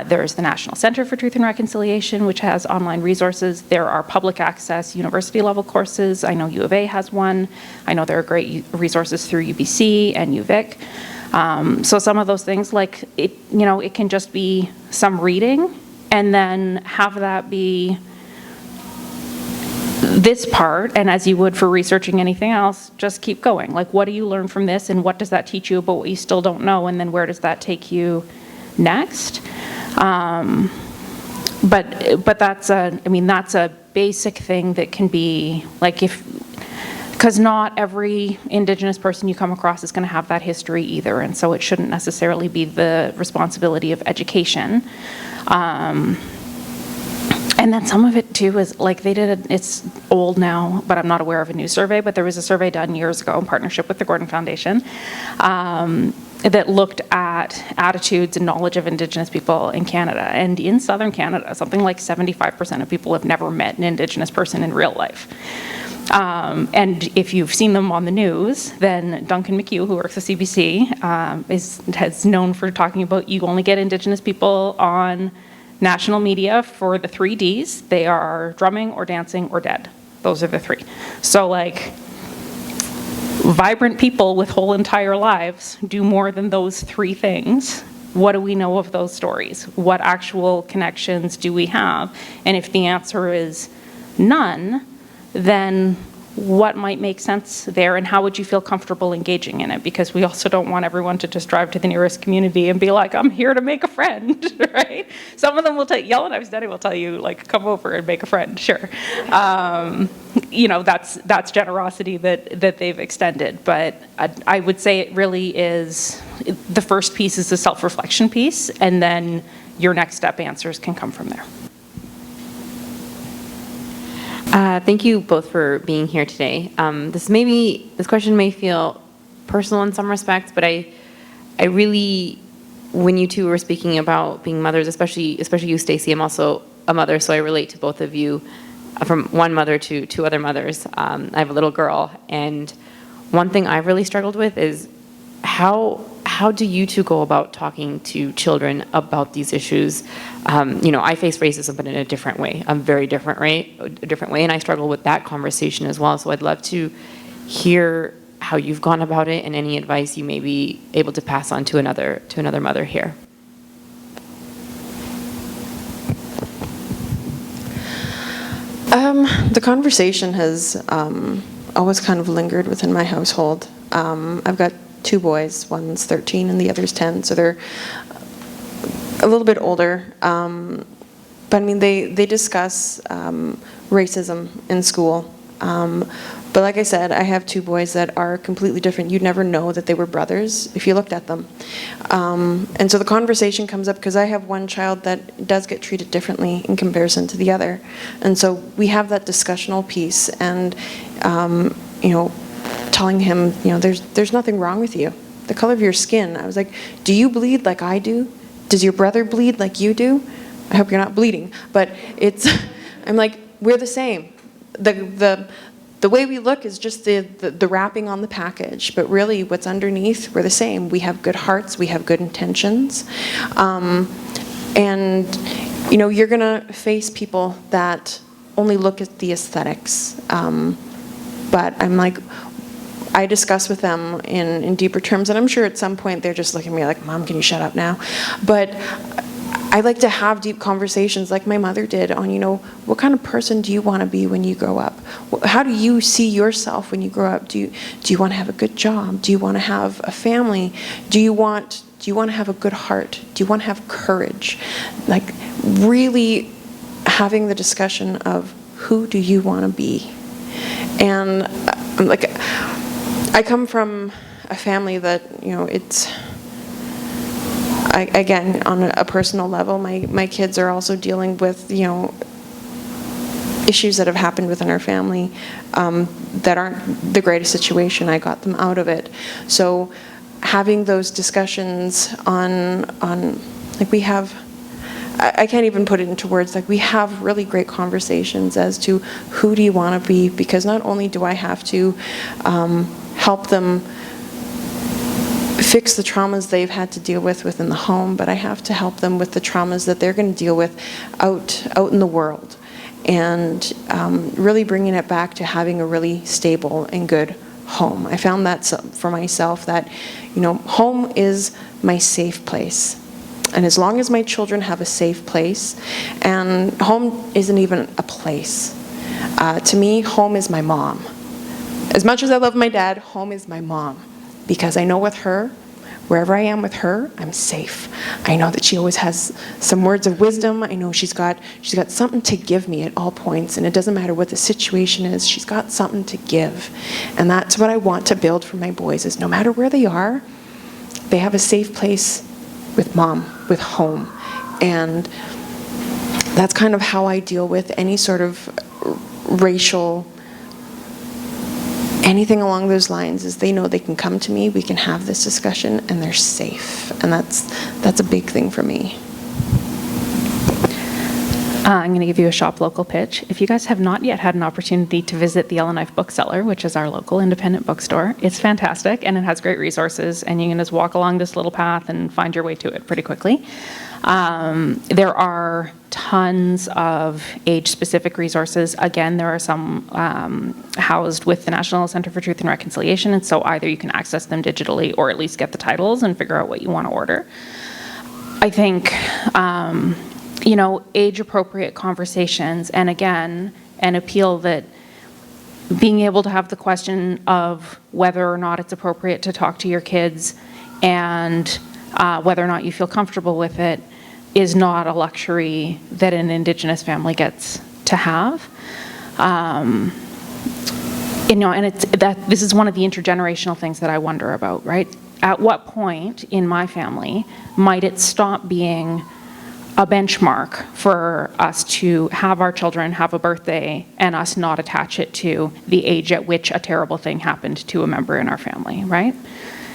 Speaker 2: There's the National Center for Truth and Reconciliation, which has online resources. There are public access university level courses. I know U of A has one. I know there are great resources through UBC and UVic. So some of those things, like it, you know, it can just be some reading and then have that be this part, and as you would for researching anything else, just keep going. Like, what do you learn from this, and what does that teach you about what you still don't know, and then where does that take you next? But that's that's a basic thing that can be, like, because not every Indigenous person you come across is going to have that history either, and so it shouldn't necessarily be the responsibility of education. And then some of it too is like it's old now, but I'm not aware of a new survey, but there was a survey done years ago in partnership with the Gordon Foundation that looked at attitudes and knowledge of Indigenous people in Canada. And in Southern Canada, something like 75% of people have never met an Indigenous person in real life. And if you've seen them on the news, then Duncan McHugh, who works at CBC, has known for talking about you only get Indigenous people on national media for the 3 Ds. They are drumming or dancing or dead. Those are the three. So like vibrant people with whole entire lives do more than those three things. What do we know of those stories? What actual connections do we have? And if the answer is none, then what might make sense there, and how would you feel comfortable engaging in it? Because we also don't want everyone to just drive to the nearest community and be like, I'm here to make a friend, right? Some of them will tell you, Yellowknife Study will tell you, like, come over and make a friend, sure. You know, that's generosity that they've extended. But I would say it really is, the first piece is the self-reflection piece, and then your next step answers can come from there.
Speaker 3: Thank you both for being here today. This question may feel personal in some respects, but I really, when you two were speaking about being mothers, especially you, Stacie, I'm also a mother, so I relate to both of you, from one mother to two other mothers. I have a little girl, and one thing I've really struggled with is how do you two go about talking to children about these issues? You know, I face racism, but in a different way, a very different way, and I struggle with that conversation as well. So I'd love to hear how you've gone about it and any advice you may be able to pass on to another mother here.
Speaker 4: The conversation has always kind of lingered within my household. I've got 2 boys, one's 13 and the other's 10, so they're a little bit older. But I mean, they discuss racism in school. But like I said, I have 2 boys that are completely different. You'd never know that they were brothers if you looked at them. And so the conversation comes up because I have one child that does get treated differently in comparison to the other. And so we have that discussional piece, and you know, telling him, you know, there's nothing wrong with you. The color of your skin. I was like, do you bleed like I do? Does your brother bleed like you do? I hope you're not bleeding. But it's, I'm like, we're the same. The the way we look is just the wrapping on the package, but really what's underneath, we're the same. We have good hearts, we have good intentions. And, you know, you're gonna face people that only look at the aesthetics. But I'm like, I discuss with them in deeper terms, and I'm sure at some point they're just looking at me like, Mom, can you shut up now? But I like to have deep conversations like my mother did on, you know, what kind of person do you want to be when you grow up? How do you see yourself when you grow up? Do you want to have a good job? Do you want to have a family? Do you want to have a good heart? Do you want to have courage? Like, really having the discussion of who do you want to be? And like, I come from a family that, you know, it's, again, on a personal level, my kids are also dealing with, you know, issues that have happened within our family that aren't the greatest situation. I got them out of it. So having those discussions on like, we have, I can't even put it into words, like, we have really great conversations as to who do you want to be, because not only do I have to help them fix the traumas they've had to deal with within the home, but I have to help them with the traumas that they're going to deal with out in the world, and really bringing it back to having a really stable and good home. I found that for myself, that, you know, home is my safe place. And as long as my children have a safe place, and home isn't even a place. To me, home is my mom. As much as I love my dad, home is my mom. Because I know with her, wherever I am with her, I'm safe. I know that she always has some words of wisdom. I know she's got something to give me at all points, and it doesn't matter what the situation is, she's got something to give. And that's what I want to build for my boys, is no matter where they are, they have a safe place with mom, with home. And that's kind of how I deal with any sort of racial, anything along those lines, is they know they can come to me, we can have this discussion, and they're safe. And that's a big thing for me.
Speaker 2: I'm going to give you a shop local pitch. If you guys have not yet had an opportunity to visit the Yellowknife Bookseller, which is our local independent bookstore, it's fantastic, and it has great resources, and you can just walk along this little path and find your way to it pretty quickly. There are tons of age-specific resources. Again, there are some housed with the National Center for Truth and Reconciliation, and so either you can access them digitally or at least get the titles and figure out what you want to order. I think you know, age-appropriate conversations, and again, an appeal that being able to have the question of whether or not it's appropriate to talk to your kids, and whether or not you feel comfortable with it, is not a luxury that an Indigenous family gets to have. You know, and this is one of the intergenerational things that I wonder about, right? At what point in my family might it stop being a benchmark for us to have our children have a birthday and us not attach it to the age at which a terrible thing happened to a member in our family, right?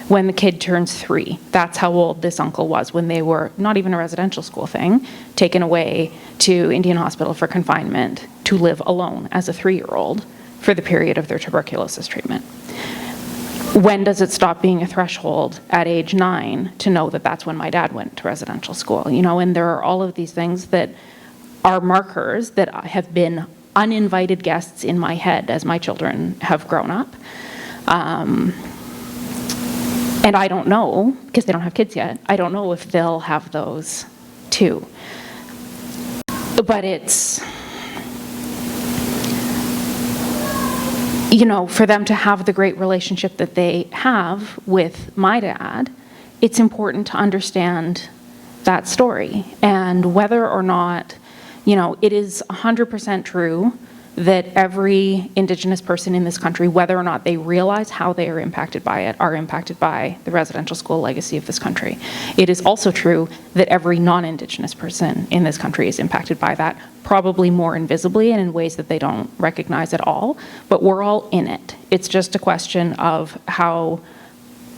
Speaker 2: When the kid turns 3, that's how old this uncle was when they were, not even a residential school thing, taken away to Indian Hospital for confinement to live alone as a 3-year-old for the period of their tuberculosis treatment. When does it stop being a threshold at age 9 to know that that's when my dad went to residential school? You know, and there are all of these things that are markers that have been uninvited guests in my head as my children have grown up. And I don't know, because they don't have kids yet, I don't know if they'll have those too. But it's, you know, for them to have the great relationship that they have with my dad, it's important to understand that story. And whether or not, you know, it is 100% true that every Indigenous person in this country, whether or not they realize how they are impacted by it, are impacted by the residential school legacy of this country. It is also true that every non-Indigenous person in this country is impacted by that, probably more invisibly and in ways that they don't recognize at all, but we're all in it. It's just a question of how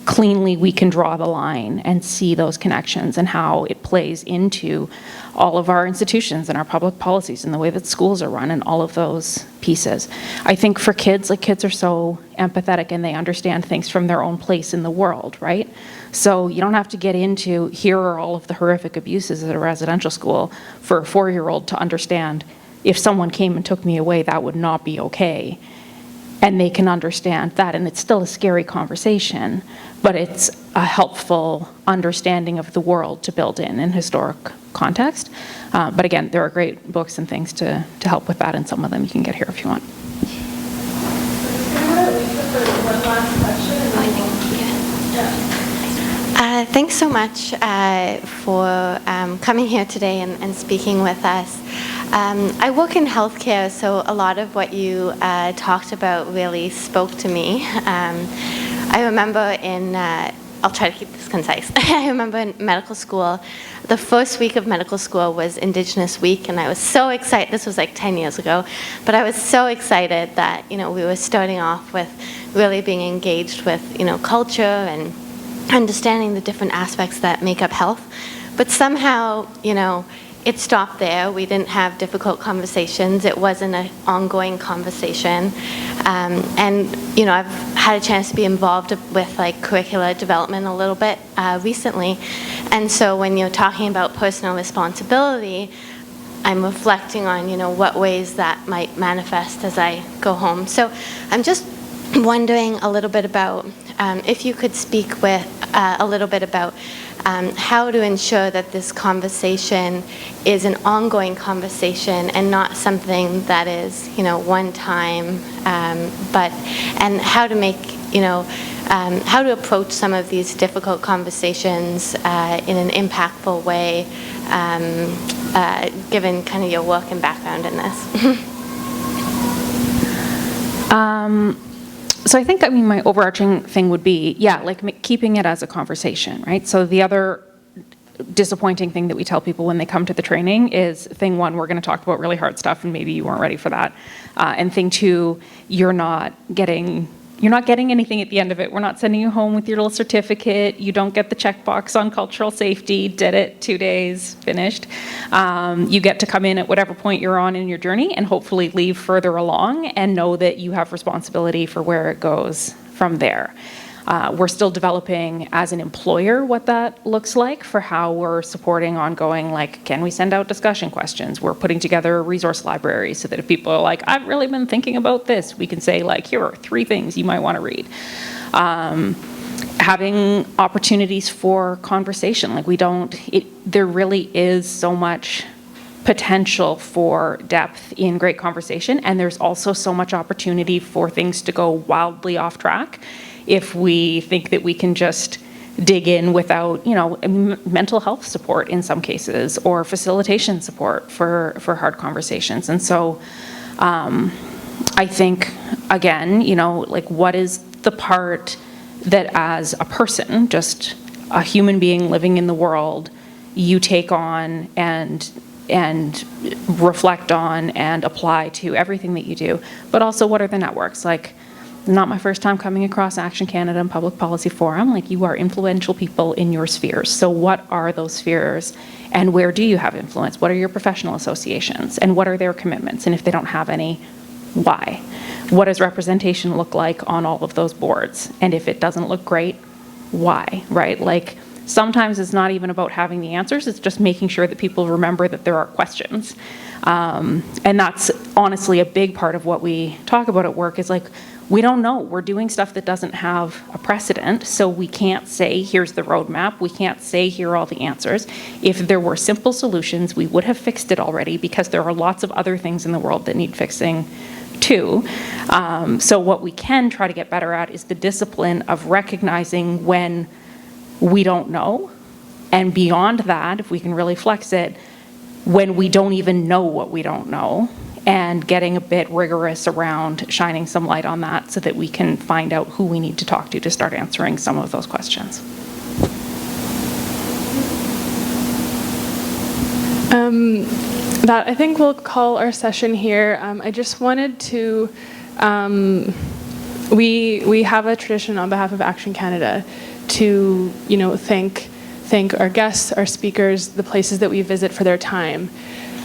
Speaker 2: cleanly we can draw the line and see those connections and how it plays into all of our institutions and our public policies and the way that schools are run and all of those pieces. I think for kids, like kids are so empathetic and they understand things from their own place in the world, right? So you don't have to get into, here are all of the horrific abuses at a residential school for a 4-year-old to understand if someone came and took me away, that would not be okay. And they can understand that, and it's still a scary conversation, but it's a helpful understanding of the world to build in historic context. But again, there are great books and things to help with that, and some of them you can get here if you want.
Speaker 7: Thanks so much for coming here today and speaking with us. I work in healthcare, so a lot of what you talked about really spoke to me. I remember I'll try to keep this concise. I remember in medical school, the first week of medical school was Indigenous week, and I was so excited. This was like 10 years ago, but I was so excited that, we were starting off with really being engaged with, culture and understanding the different aspects that make up health. But somehow, it stopped there. We didn't have difficult conversations. It wasn't an ongoing conversation. And, I've had a chance to be involved with curricular development a little bit recently. And so when you're talking about personal responsibility, I'm reflecting on, what ways that might manifest as I go home. So I'm just wondering a little bit about, if you could speak with a little bit about how to ensure that this conversation is an ongoing conversation and not something that is, one time, and how to make, how to approach some of these difficult conversations in an impactful way, given kind of your work and background in this.
Speaker 2: So I think, my overarching thing would be, keeping it as a conversation, right? So the other disappointing thing that we tell people when they come to the training is, thing one, we're going to talk about really hard stuff, and maybe you weren't ready for that. And thing two, you're not getting anything at the end of it. We're not sending you home with your little certificate. You don't get the checkbox on cultural safety, did it, 2 days, finished. You get to come in at whatever point you're on in your journey and hopefully leave further along and know that you have responsibility for where it goes from there. We're still developing as an employer what that looks like for how we're supporting ongoing, can we send out discussion questions? We're putting together a resource library so that if people are like, I've really been thinking about this, we can say here are 3 things you might want to read. Having opportunities for conversation, there really is so much potential for depth in great conversation, and there's also so much opportunity for things to go wildly off track if we think that we can just dig in without, mental health support in some cases, or facilitation support for hard conversations. And so I think, again, what is the part that as a person, just a human being living in the world, you take on and reflect on and apply to everything that you do, but also what are the networks? Not my first time coming across Action Canada and Public Policy Forum. You are influential people in your spheres. So what are those spheres, and where do you have influence? What are your professional associations, and what are their commitments? And if they don't have any, why? What does representation look like on all of those boards? And if it doesn't look great, why, right? Sometimes it's not even about having the answers, it's just making sure that people remember that there are questions. And that's honestly a big part of what we talk about at work is we don't know. We're doing stuff that doesn't have a precedent, so we can't say, here's the roadmap. We can't say, here are all the answers. If there were simple solutions, we would have fixed it already, because there are lots of other things in the world that need fixing too. So what we can try to get better at is the discipline of recognizing when we don't know, and beyond that, if we can really flex it, when we don't even know what we don't know, and getting a bit rigorous around shining some light on that so that we can find out who we need to talk to start answering some of those questions.
Speaker 5: That I think we'll call our session here. I just wanted to, we have a tradition on behalf of Action Canada to, thank our guests, our speakers, the places that we visit for their time.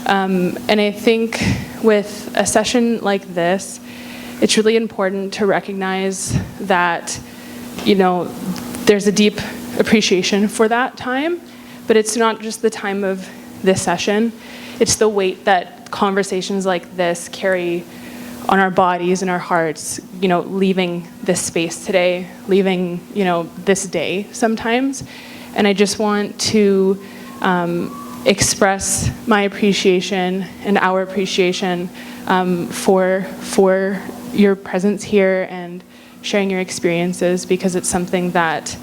Speaker 5: And I think with a session like this, it's really important to recognize that, there's a deep appreciation for that time, but it's not just the time of this session, it's the weight that conversations like this carry on our bodies and our hearts, leaving this space today, leaving, this day sometimes. And I just want to express my appreciation and our appreciation for your presence here and sharing your experiences, because it's something that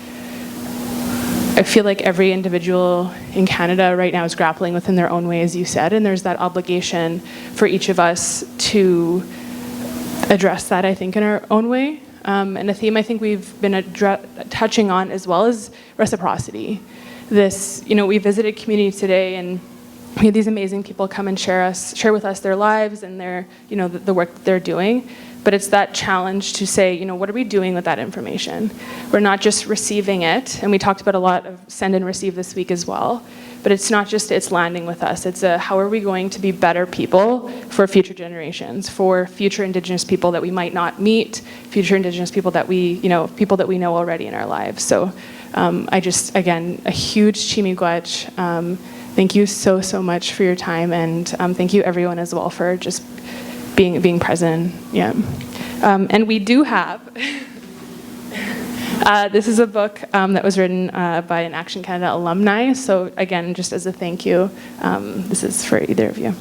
Speaker 5: I feel like every individual in Canada right now is grappling with in their own way, as you said, and there's that obligation for each of us to address that, I think, in our own way. And a theme I think we've been touching on as well is reciprocity. This, we visited community today, and we had these amazing people come and share with us their lives and their, the work that they're doing. But it's that challenge to say, what are we doing with that information? We're not just receiving it, and we talked about a lot of send and receive this week as well, but it's not just it's landing with us. It's how are we going to be better people for future generations, for future Indigenous people that we might not meet, future Indigenous people that people that we know already in our lives. So I just, again, a huge chimigwech. Thank you so much for your time, and thank you everyone as well for just being present. Yeah. And we do have, this is a book that was written by an Action Canada alumni. So again, just as a thank you, this is for either of you.